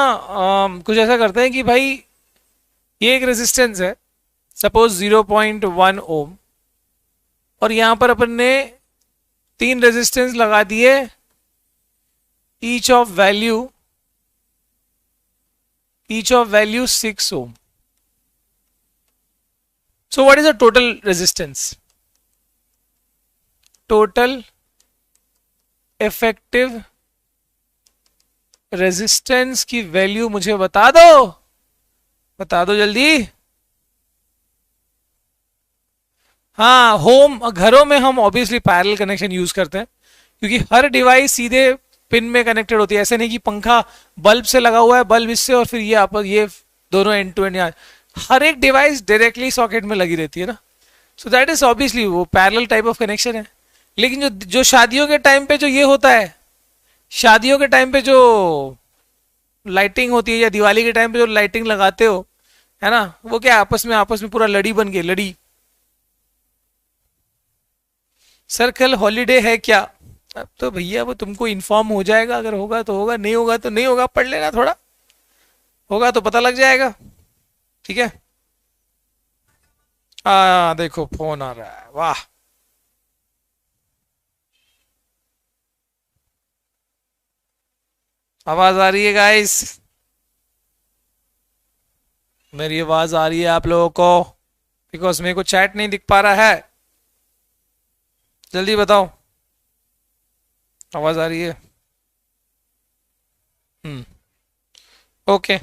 कुछ ऐसा करते हैं कि भाई ये एक रेजिस्टेंस है, सपोज 0.1 ओम, और यहां पर अपन ने 3 रेजिस्टेंस लगा दिए, each of value 6 ohm. So what is the total resistance? Total effective resistance की वैल्यू मुझे बता दो जल्दी। हाँ, होम घरों में हम ऑब्वियसली पैरेलल कनेक्शन यूज करते हैं, क्योंकि हर डिवाइस सीधे पिन में कनेक्टेड होती है। ऐसे नहीं कि पंखा बल्ब से लगा हुआ है, बल्ब इससे और फिर ये आपस ये दोनों एंड टू एंड, हर एक डिवाइस डायरेक्टली सॉकेट में लगी रहती है ना। सो दैट इज ऑब्वियसली वो पैरेलल टाइप ऑफ कनेक्शन है। लेकिन जो शादियों के टाइम पे जो ये होता है, शादियों के टाइम पे जो लाइटिंग होती है, या दिवाली के टाइम पे जो लाइटिंग लगाते हो, है ना, वो क्या आपस में पूरा लड़ी बन गई, लड़ी। सर कल हॉलीडे है क्या? अब तो भैया वो तुमको इन्फॉर्म हो जाएगा, अगर होगा तो होगा, नहीं होगा तो नहीं होगा। पढ़ लेना थोड़ा, होगा तो पता लग जाएगा। ठीक है, देखो फोन आ रहा है, वाह। आवाज आ रही है गाइस? मेरी आवाज आ रही है आप लोगों को? बिकॉज मेरे को चैट नहीं दिख पा रहा है, जल्दी बताओ। आवाज आ रही है? हम्म। ओके।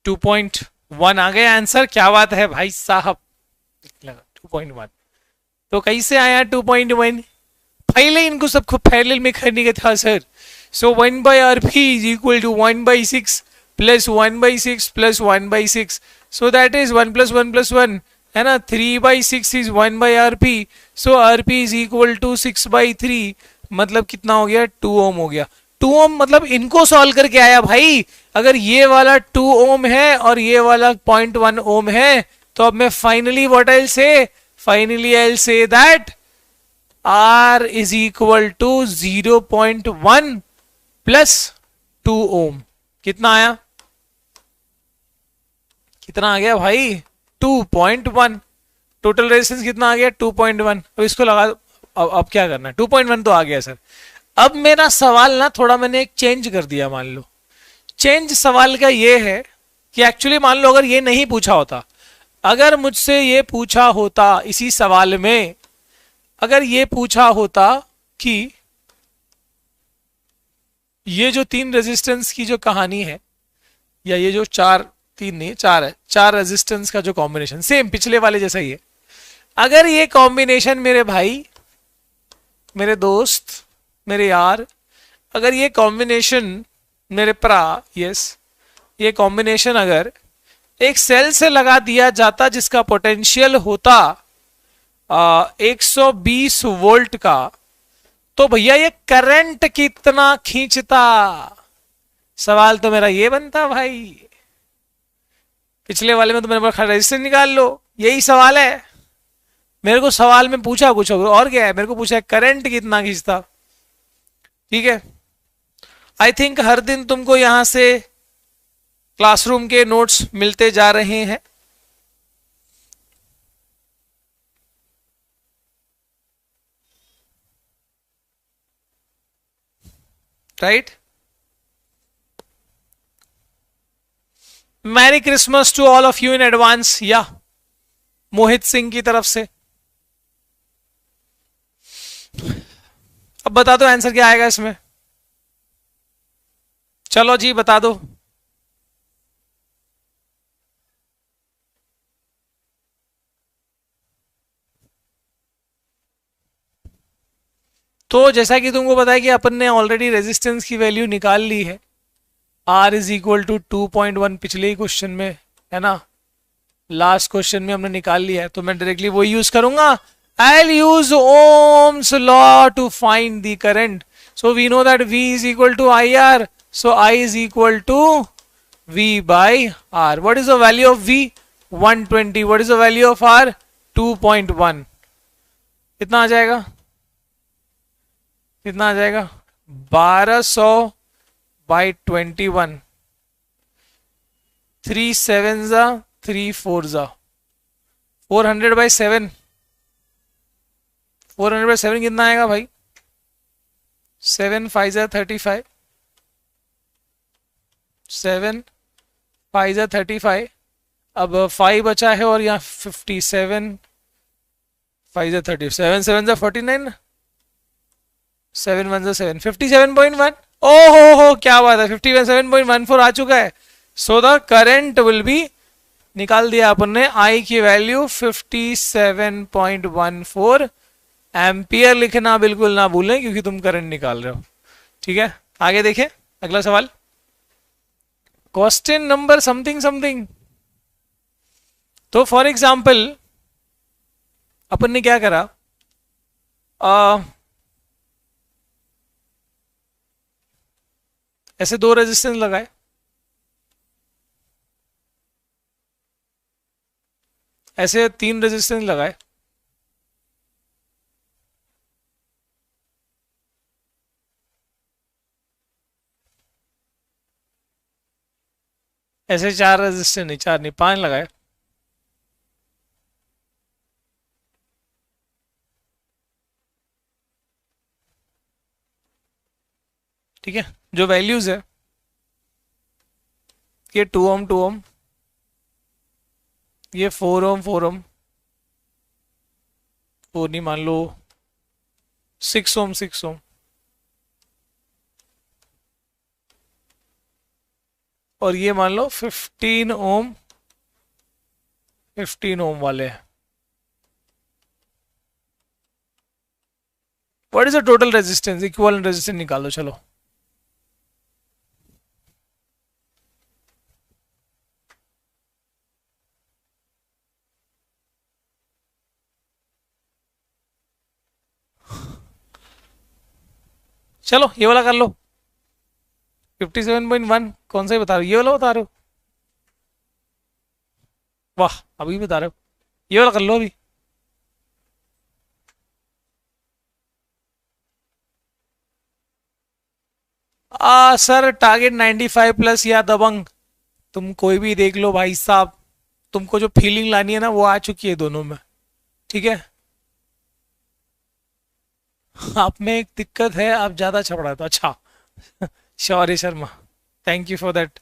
2.1 आ गया आंसर, क्या बात है भाई साहब। 2.1 तो कैसे आया 2.1? पहले इनको सबको पैरेलल में करने का था sir. So 1/rp is equal to 1/6 plus 1/6 plus 1/6, so that is 1 plus 1 plus 1 है ना। 3/6 is 1/rp, so rp is equal to 6/3, मतलब कितना हो गया? 2 ओम हो गया। 2 ओम मतलब इनको सॉल्व करके आया भाई। अगर ये वाला 2 ओम है और ये वाला 0.1 ओम है, तो अब मैं finally what I will say, finally I will say that R is equal to 0.1 plus 2 ओम। कितना आया? कितना आ गया भाई? 2.1। टोटल रेजिस्टेंस कितना आ गया? 2.1। अब इसको लगा दो। अब क्या करना है? 2.1 तो आ गया सर। अब मेरा सवाल ना थोड़ा मैंने एक चेंज कर दिया। मान लो चेंज सवाल का ये है कि एक्चुअली मान लो अगर ये नहीं पूछा होता, अगर मुझसे ये पूछा होता इसी सवाल में, अगर ये पूछा होता कि ये जो 3 रेजिस्टेंस की जो कहानी है, या ये जो 4, 3 नहीं 4 है, 4 रेजिस्टेंस का जो कॉम्बिनेशन सेम पिछले वाले जैसा ही है, अगर ये कॉम्बिनेशन मेरे भाई, मेरे दोस्त, मेरे यार, अगर ये कॉम्बिनेशन मेरे प्रा, यस, ये कॉम्बिनेशन अगर एक सेल से लगा दिया जाता जिसका पोटेंशियल होता 120 वोल्ट का, तो भैया ये करंट कितना खींचता? सवाल तो मेरा ये बनता भाई। पिछले वाले में तो मैंने बोला रेजिस्टेंस निकाल लो, यही सवाल है। मेरे को सवाल में पूछा कुछ और क्या है, मेरे को पूछा करंट कितना खींचता। ठीक है, आई थिंक हर दिन तुमको यहां से क्लासरूम के नोट्स मिलते जा रहे हैं। Right? Merry Christmas to all of you in advance, या मोहित सिंह की तरफ से। अब बता दो आंसर क्या आएगा इसमें। चलो जी बता दो। तो जैसा कि तुमको पता है कि अपन ने ऑलरेडी रेजिस्टेंस की वैल्यू निकाल ली है, R इज इक्वल टू 2.1 पिछले ही क्वेश्चन में, है ना। लास्ट क्वेश्चन में हमने निकाल लिया है, तो मैं डायरेक्टली वो यूज करूंगा। I will use Ohm's law to find the current. So we know that V is equal to IR, so I is equal to V by R। What is the value of V? 120। What is the value of R? 2.1। कितना आ जाएगा? कितना आ जाएगा? 1200 by 21। 3 7 जा 3 4 जा 400 by 7। 400 by 7 कितना आएगा भाई? 7 5 जा 35। 7 5 जा 35। अब 5 बचा है और यहाँ 57। 5 जा 30, 7 7 जा 49, 7 1 जा 7, 57.1। ओहो क्या बात है, 57.14 आ चुका है। So the current will be, निकाल दिया अपन ने I की वैल्यू 57.14 एम्पियर। लिखना बिल्कुल ना भूलें क्योंकि तुम करंट निकाल रहे हो। ठीक है, आगे देखें अगला सवाल। Question number something something. तो फॉर एग्जाम्पल अपन ने क्या करा, ऐसे 2 रेजिस्टेंस लगाए, ऐसे 3 रेजिस्टेंस लगाए, ऐसे 4 रेजिस्टेंस नहीं, 4 नहीं 5 लगाए। ठीक है, जो वैल्यूज है ये 2 ओम 2 ओम, ये 4 ओम 4 ओम, वो नहीं, मान लो 6 ओम, 6 ओम, और ये मान लो 15 ओम, 15 ओम वाले हैं। What is the total resistance? Equivalent resistance निकालो चलो। चलो ये वाला कर लो। 57.1 कौन सा ही बता रहे हो? ये वाला बता रहे हो? वाह, अभी बता रहे हो। ये वाला कर लो अभी। सर टारगेट 95 प्लस या दबंग, तुम कोई भी देख लो भाई साहब। तुमको जो फीलिंग लानी है ना वो आ चुकी है दोनों में, ठीक है। आप में एक दिक्कत है, आप ज्यादा छपड़ा तो अच्छा। Shaurya Sharma, thank you for that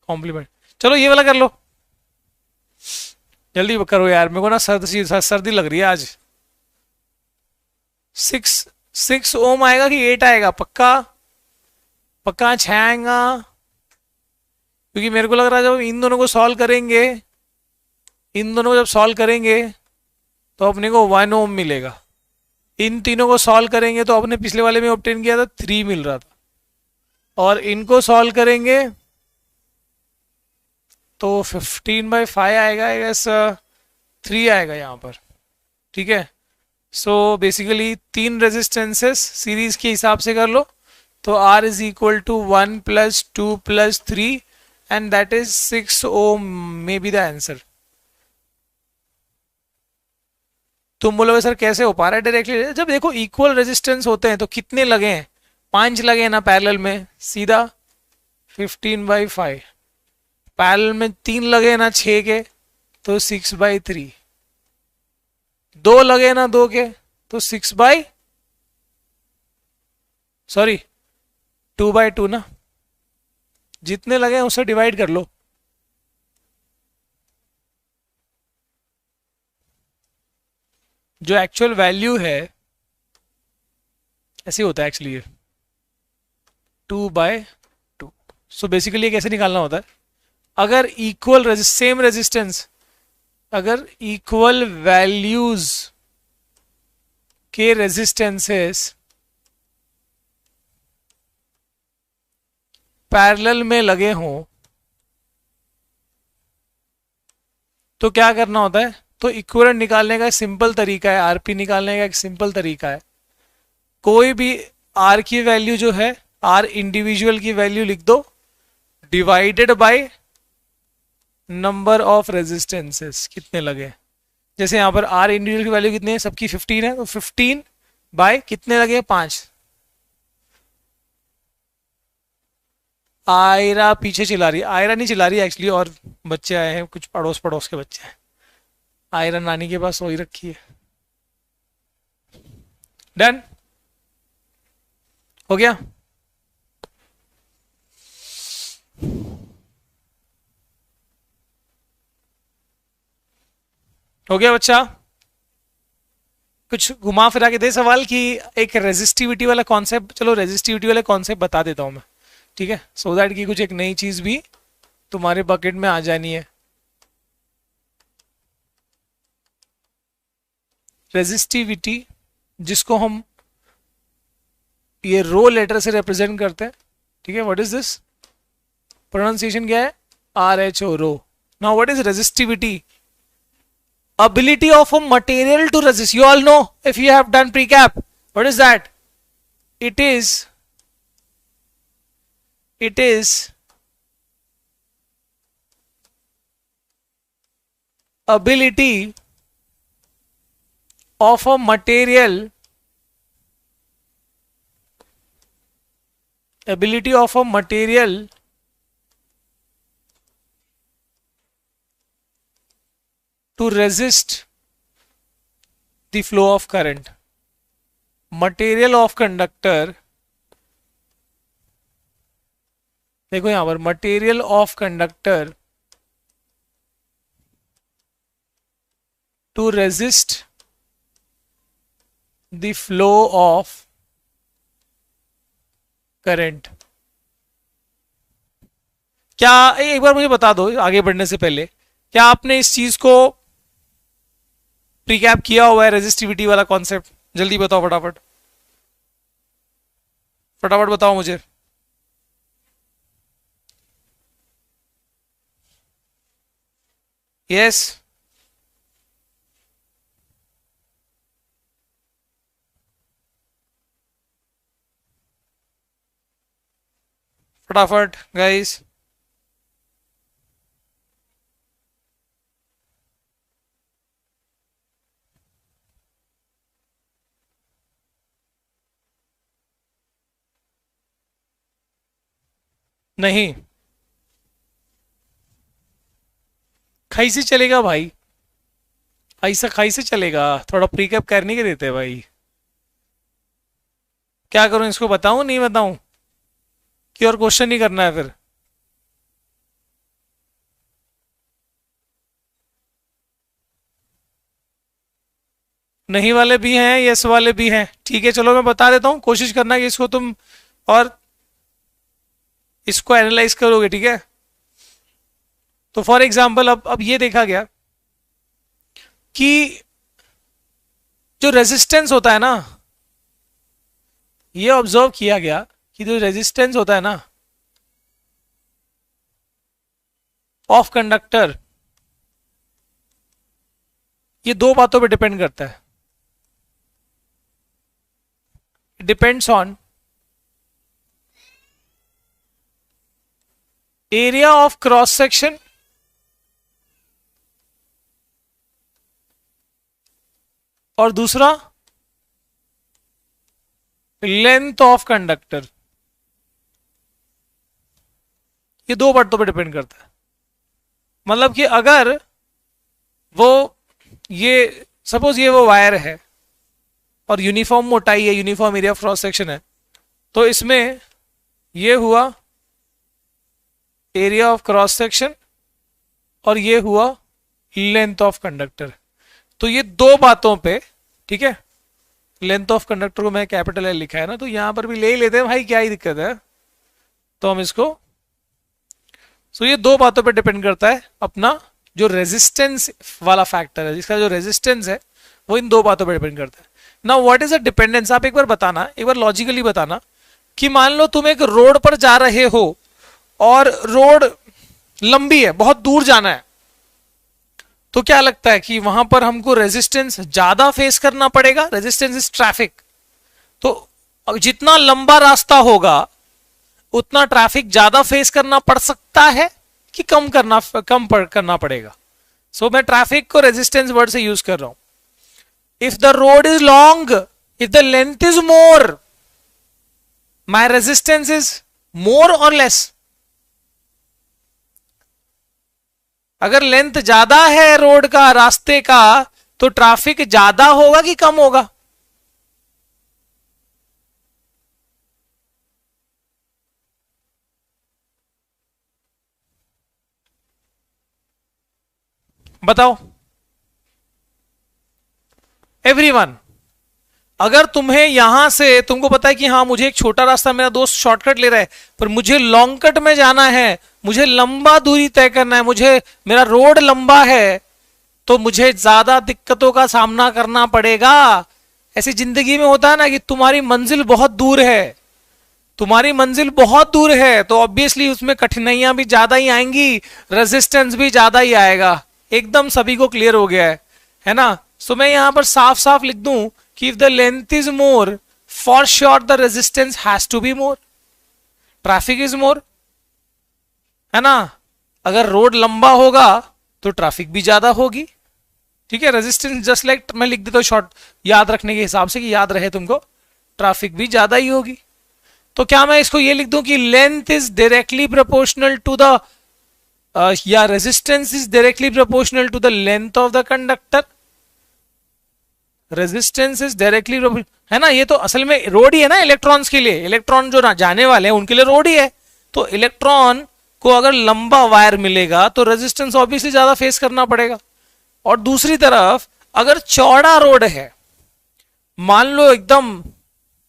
compliment. चलो ये वाला कर लो, जल्दी करो यार, मेरे को ना सर्दी सर्दी लग रही है आज। 6 ओम आएगा कि 8 आएगा? पक्का पक्का 6 आएगा, क्योंकि मेरे को लग रहा है जब इन दोनों को सॉल्व करेंगे, इन दोनों को जब सॉल्व करेंगे तो अपने को 1 ओम मिलेगा। इन तीनों को सॉल्व करेंगे तो अपने पिछले वाले में ऑब्टेन किया था 3 मिल रहा था, और इनको सॉल्व करेंगे तो 15/5 आएगा, आई गेस 3 आएगा यहाँ पर, ठीक है। सो बेसिकली 3 रेजिस्टेंसेस सीरीज के हिसाब से कर लो, तो R is equal to 1 + 2 + 3 and that is 6 ohm may be the answer. तुम बोलोगे सर कैसे हो पा रहा है डायरेक्टली? जब देखो इक्वल रेजिस्टेंस होते हैं तो कितने लगे हैं? 5 लगे हैं ना पैरेलल में, सीधा 15/5। पैरेलल में 3 लगे हैं ना 6 के, तो 6/3। 2 लगे ना 2 के, तो 2/2 ना। जितने लगे हैं उससे डिवाइड कर लो। जो एक्चुअल वैल्यू है ऐसे होता है एक्चुअली, ये 2/2। सो बेसिकली ये कैसे निकालना होता है? अगर इक्वल सेम रेजिस्टेंस, अगर इक्वल वैल्यूज के रेजिस्टेंसेस पैरेलल में लगे हों तो क्या करना होता है? तो इक्विवेलेंट निकालने का सिंपल तरीका है, आरपी निकालने का एक सिंपल तरीका है। कोई भी आर की वैल्यू जो है, आर इंडिविजुअल की वैल्यू लिख दो, divided by number of resistances, कितने लगे। जैसे यहां पर आर इंडिविजुअल की वैल्यू कितनी है? सबकी 15 है, तो 15 बाय कितने लगे? 5। आयरा पीछे चिल्ला रही है। आयरा नहीं चिल्ला रही एक्चुअली, और बच्चे आए हैं, कुछ पड़ोस पड़ोस के बच्चे हैं। आयरन नानी के पास सोई रखी है। डन हो गया? हो गया बच्चा? कुछ घुमा फिरा के दे सवाल की एक रेजिस्टिविटी वाला कॉन्सेप्ट। चलो रेजिस्टिविटी वाले कॉन्सेप्ट बता देता हूं मैं, ठीक है, सो दैट की कुछ एक नई चीज भी तुम्हारे बकेट में आ जानी है। रेजिस्टिविटी जिसको हम ये रो लेटर से रिप्रेजेंट करते हैं, ठीक है। What is this? प्रोनाउंसिएशन क्या है? RHO, rho. Now what is resistivity? ability of a material to resist. You all know if you have done precap. What is that? It is ability of a material, ability of a material to resist the flow of current. Material of conductor, देखो यहां पर material of conductor to resist the flow of current. क्या एक बार मुझे बता दो आगे बढ़ने से पहले, क्या आपने इस चीज को प्रीकैप किया हुआ है, रेजिस्टिविटी वाला कॉन्सेप्ट? जल्दी बताओ फटाफट, फटाफट बताओ मुझे। यस, फटाफट गाइस। नहीं, खाई से चलेगा भाई, ऐसा खाई से चलेगा, थोड़ा प्रीकैप करने के देते भाई। क्या करूं, इसको बताऊं नहीं बताऊं, कि और क्वेश्चन नहीं करना है फिर? नहीं वाले भी हैं, यस वाले भी हैं, ठीक है चलो मैं बता देता हूं, कोशिश करना कि इसको तुम और इसको एनालाइज करोगे, ठीक है? तो फॉर एग्जाम्पल अब ये देखा गया कि जो रेजिस्टेंस होता है ना, ये ऑब्जर्व किया गया कि जो रेजिस्टेंस होता है ना ऑफ कंडक्टर, ये दो बातों पे डिपेंड करता है। Depends on area of cross section और दूसरा लेंथ ऑफ कंडक्टर। ये दो बातों पे डिपेंड करता है। मतलब कि अगर वो ये सपोज ये वो वायर है और यूनिफॉर्म मोटाई है, uniform area of cross section है, तो इसमें ये हुआ एरिया ऑफ क्रॉस सेक्शन और ये हुआ लेंथ ऑफ कंडक्टर। तो ये दो बातों पे, ठीक है, लेंथ ऑफ कंडक्टर को मैं कैपिटल एल लिखा है ना, तो यहां पर भी ले ही लेते हैं भाई, क्या ही दिक्कत है। तो हम इसको, तो ये दो बातों पे डिपेंड करता है अपना जो रेजिस्टेंस वाला फैक्टर है, जिसका जो रेजिस्टेंस है वो इन दो बातों पे डिपेंड करता है। Now what is a dependence, आप एक बार बताना, एक बार लॉजिकली बताना कि मान लो तुम एक रोड पर जा रहे हो और रोड लंबी है, बहुत दूर जाना है, तो क्या लगता है कि वहां पर हमको रेजिस्टेंस ज्यादा फेस करना पड़ेगा? रेजिस्टेंस इज ट्रैफिक, तो जितना लंबा रास्ता होगा उतना ट्रैफिक ज्यादा फेस करना पड़ सकता है कि कम करना पड़ेगा? सो मैं ट्रैफिक को रेजिस्टेंस वर्ड से यूज कर रहा हूं। If the road is long, if the length is more, my resistance is more और लेस? अगर लेंथ ज्यादा है रोड का, रास्ते का, तो ट्रैफिक ज्यादा होगा कि कम होगा? बताओ एवरीवन। अगर तुम्हें यहां से, तुमको पता है कि हाँ मुझे एक छोटा रास्ता, मेरा दोस्त शॉर्टकट ले रहा है, पर मुझे लॉन्ग कट में जाना है, मुझे लंबा दूरी तय करना है, मुझे मेरा रोड लंबा है, तो मुझे ज्यादा दिक्कतों का सामना करना पड़ेगा। ऐसी जिंदगी में होता है ना कि तुम्हारी मंजिल बहुत दूर है, तुम्हारी मंजिल बहुत दूर है, तो ऑब्वियसली उसमें कठिनाइयां भी ज्यादा ही आएंगी, रेजिस्टेंस भी ज्यादा ही आएगा। एकदम सभी को क्लियर हो गया है ना? सो मैं यहां पर साफ साफ लिख दूं कि if the length is more, for sure the resistance has to be more, traffic is more, है ना? अगर रोड लंबा होगा तो ट्रैफिक भी ज्यादा होगी, ठीक है? रेजिस्टेंस जस्ट लाइक, मैं लिख देता हूं शॉर्ट याद रखने के हिसाब से कि याद रहे तुमको, ट्रैफिक भी ज्यादा ही होगी। तो क्या मैं इसको ये लिख दूं कि length is directly proportional to the या resistance is directly proportional to the length of the conductor? Resistance is directly, है ना? ये तो असल में रोड ही है ना इलेक्ट्रॉन्स के लिए, इलेक्ट्रॉन जो जाने वाले हैं उनके लिए रोड ही है। तो इलेक्ट्रॉन को अगर लंबा वायर मिलेगा तो रेजिस्टेंस ऑब्वियसली ज्यादा फेस करना पड़ेगा। और दूसरी तरफ अगर चौड़ा रोड है, मान लो एकदम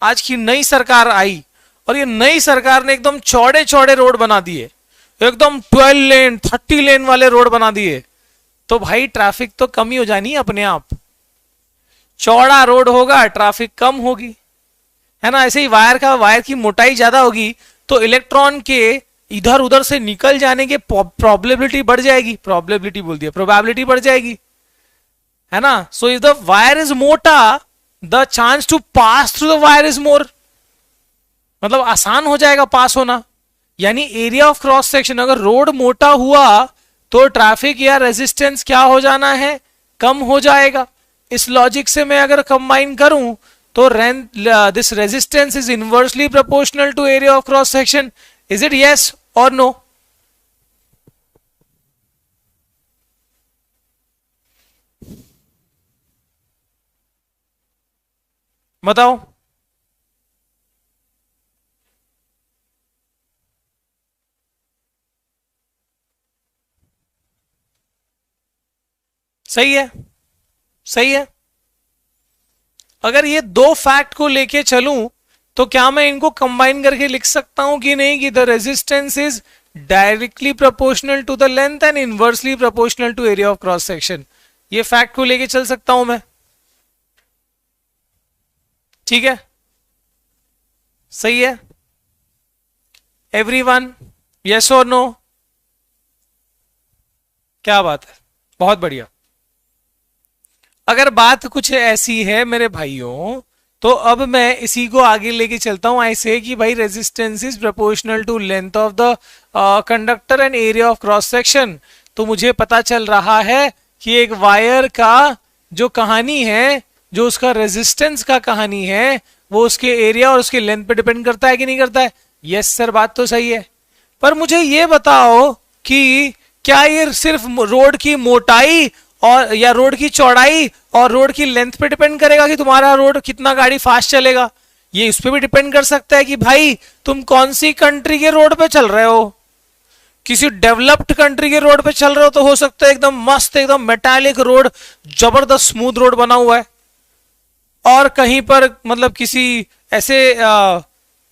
आज की नई सरकार आई और ये नई सरकार ने एकदम चौड़े चौड़े रोड बना दिए, एकदम 12 लेन 30 लेन वाले रोड बना दिए, तो भाई ट्रैफिक तो कम ही हो जानी है अपने आप। चौड़ा रोड होगा ट्रैफिक कम होगी, है ना। ऐसे ही वायर की मोटाई ज्यादा होगी तो इलेक्ट्रॉन के इधर उधर से निकल जाने की प्रोबेबिलिटी बढ़ जाएगी, प्रोबेबिलिटी बोल दिया, प्रोबेबिलिटी बढ़ जाएगी, है ना। So if the wire is मोटा the chance to pass through the wire is more, मतलब आसान हो जाएगा पास होना। यानी एरिया ऑफ क्रॉस सेक्शन अगर रोड मोटा हुआ तो ट्रैफिक या रेजिस्टेंस क्या हो जाना है, कम हो जाएगा। इस लॉजिक से मैं अगर कंबाइन करूं तो this resistance is inversely proportional to area of cross section. Is it yes और नो? बताओ। सही है, सही है। अगर ये दो फैक्ट को लेके चलूं तो क्या मैं इनको कंबाइन करके लिख सकता हूं कि नहीं, कि the resistance is directly proportional to the length and inversely proportional to area of cross section. ये फैक्ट को लेके चल सकता हूं मैं, ठीक है, सही है। एवरीवन यस और नो? क्या बात है, बहुत बढ़िया। अगर बात कुछ ऐसी है मेरे भाइयों तो अब मैं इसी को आगे लेके चलता हूं ऐसे कि भाई resistance is proportional to length of the conductor and area of cross section. तो मुझे पता चल रहा है कि एक वायर का जो कहानी है, जो उसका रेजिस्टेंस का कहानी है, वो उसके एरिया और उसके लेंथ पे डिपेंड करता है कि नहीं करता है? यस सर, बात तो सही है। पर मुझे ये बताओ कि क्या ये सिर्फ रोड की मोटाई और या रोड की चौड़ाई और रोड की लेंथ पे डिपेंड करेगा कि तुम्हारा रोड कितना गाड़ी फास्ट चलेगा? ये इस पे भी डिपेंड कर सकता है कि भाई तुम कौन सी कंट्री के रोड पे चल रहे हो। किसी डेवलप्ड कंट्री के रोड पे चल रहे हो तो हो सकता है एकदम मस्त, एकदम मेटालिक रोड, जबरदस्त स्मूथ रोड बना हुआ है, और कहीं पर मतलब किसी ऐसे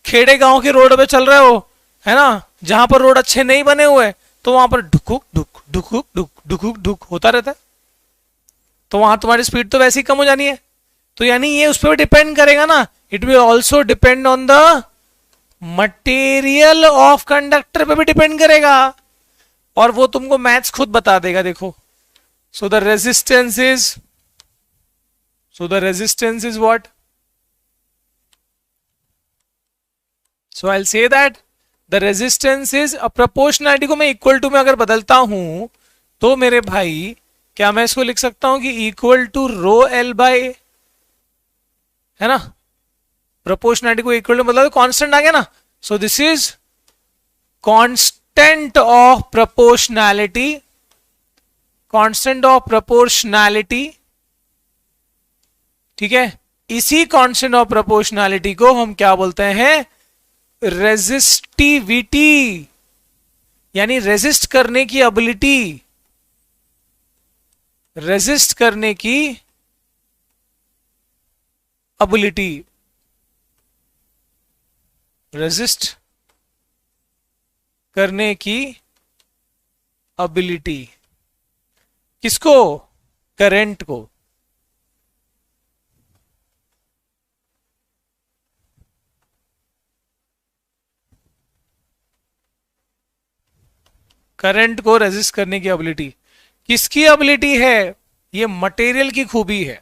खेड़े गांव के रोड पे चल रहे हो, है ना, जहां पर रोड अच्छे नहीं बने हुए, तो वहां पर ढुकुक ढुक ढुकुक ढुक ढुकुक ढुक होता रहता है, तो वहां तुम्हारी स्पीड तो वैसे ही कम हो जानी है। तो यानी ये उस पर डिपेंड करेगा ना, it will also depend on the material of conductor पे भी डिपेंड करेगा, और वो तुमको मैथ्स खुद बता देगा। देखो, so the resistance is what? So I will say that the resistance is a proportionality को मैं इक्वल टू में अगर बदलता हूं तो मेरे भाई क्या मैं इसको लिख सकता हूं कि equal to rho L by A, है ना। प्रोपोर्शनैलिटी को इक्वल टू मतलब कांस्टेंट आ गया ना। So this is constant of proportionality, constant of proportionality, ठीक है। इसी कांस्टेंट ऑफ प्रोपोर्शनैलिटी को हम क्या बोलते हैं? रेजिस्टिविटी, यानी रेजिस्ट करने की एबिलिटी, रेजिस्ट करने की एबिलिटी, रेजिस्ट करने की एबिलिटी। किसको? करंट को। करंट को रेजिस्ट करने की एबिलिटी किसकी एबिलिटी है? ये मटेरियल की खूबी है।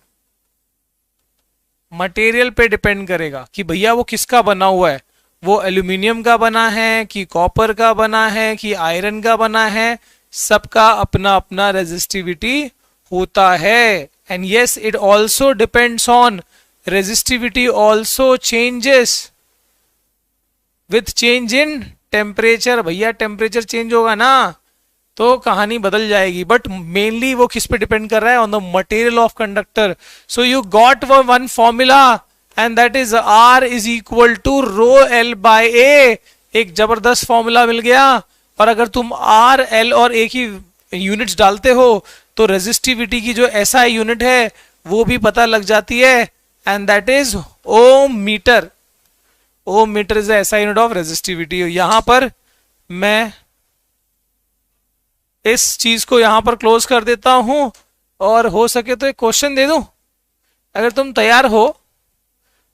मटेरियल पे डिपेंड करेगा कि भैया वो किसका बना हुआ है, वो एल्यूमिनियम का बना है कि कॉपर का बना है कि आयरन का बना है, सबका अपना अपना रेजिस्टिविटी होता है। And yes, it also depends on, resistivity also changes with change in temperature. भैया टेम्परेचर चेंज होगा ना तो कहानी बदल जाएगी, बट मेनली वो किस पे डिपेंड कर रहा है? On the material of conductor. So you got one formula and that is R is equal to rho L by A. एक जबरदस्त फॉर्मूला मिल गया, और अगर तुम R, L और A की यूनिट्स डालते हो तो रेजिस्टिविटी की जो SI यूनिट है वो भी पता लग जाती है, and that is ohm meter. Ohm meter is ऐसा यूनिट ऑफ रेजिस्टिविटी. यहां पर मैं इस चीज को यहां पर क्लोज कर देता हूं और हो सके तो एक क्वेश्चन दे दूं अगर तुम तैयार हो.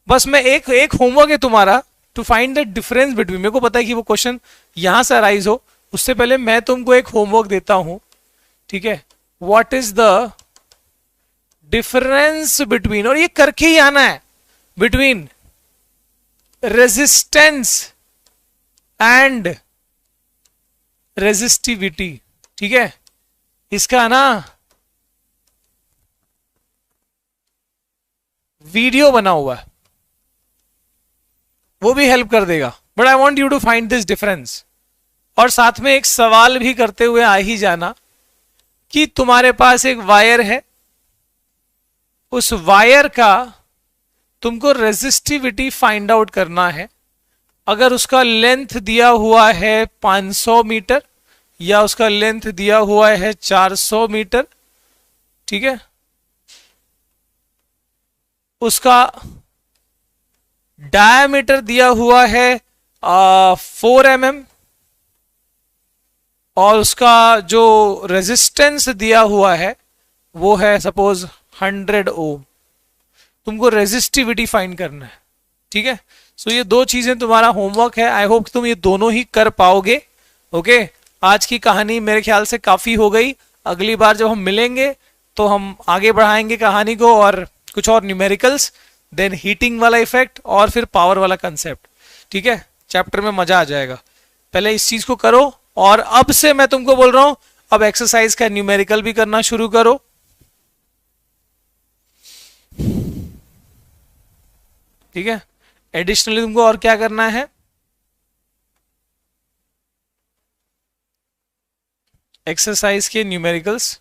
बस मैं एक होमवर्क है तुम्हारा to find the difference between. मेरे को पता है कि वो क्वेश्चन यहां से अराइज हो, उससे पहले मैं तुमको एक होमवर्क देता हूं. ठीक है, what is the difference between, और ये करके ही आना है, बिटवीन रेजिस्टेंस एंड रेजिस्टिविटी. ठीक है, इसका ना वीडियो बना हुआ है, वो भी हेल्प कर देगा. But I want you to find this difference. और साथ में एक सवाल भी करते हुए आ ही जाना कि तुम्हारे पास एक वायर है, उस वायर का तुमको रेजिस्टिविटी फाइंड आउट करना है. अगर उसका लेंथ दिया हुआ है 500 मीटर या उसका लेंथ दिया हुआ है 400 मीटर. ठीक है, उसका डायमीटर दिया हुआ है 4 mm और उसका जो रेजिस्टेंस दिया हुआ है वो है सपोज 100 ओम. तुमको रेजिस्टिविटी फाइंड करना है. ठीक है, सो ये दो चीजें तुम्हारा होमवर्क है. आई होप तुम ये दोनों ही कर पाओगे. ओके, आज की कहानी मेरे ख्याल से काफी हो गई. अगली बार जब हम मिलेंगे तो हम आगे बढ़ाएंगे कहानी को और कुछ और न्यूमेरिकल्स, देन हीटिंग वाला इफेक्ट और फिर पावर वाला कंसेप्ट. ठीक है, चैप्टर में मजा आ जाएगा. पहले इस चीज को करो और अब से मैं तुमको बोल रहा हूं अब एक्सरसाइज का न्यूमेरिकल भी करना शुरू करो. ठीक है, एडिशनली तुमको और क्या करना है, एक्सरसाइज के numericals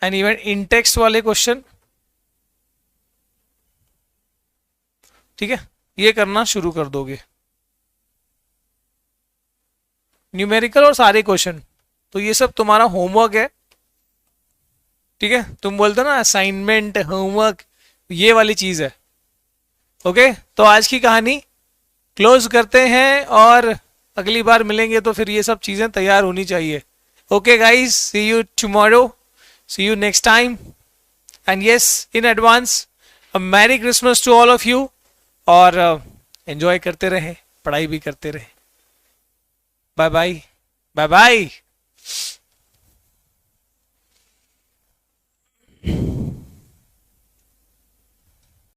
and even in text वाले क्वेश्चन. ठीक है, ये करना शुरू कर दोगे. न्यूमेरिकल और सारे क्वेश्चन, तो ये सब तुम्हारा होमवर्क है. ठीक है, तुम बोलते हो ना असाइनमेंट होमवर्क, ये वाली चीज है. ओके, तो आज की कहानी क्लोज करते हैं और अगली बार मिलेंगे तो फिर ये सब चीजें तैयार होनी चाहिए. Okay guys, see you tomorrow, see you next time, and yes in advance a merry Christmas to all of you. और एंजॉय करते रहे, पढ़ाई भी करते रहे. Bye bye, bye bye.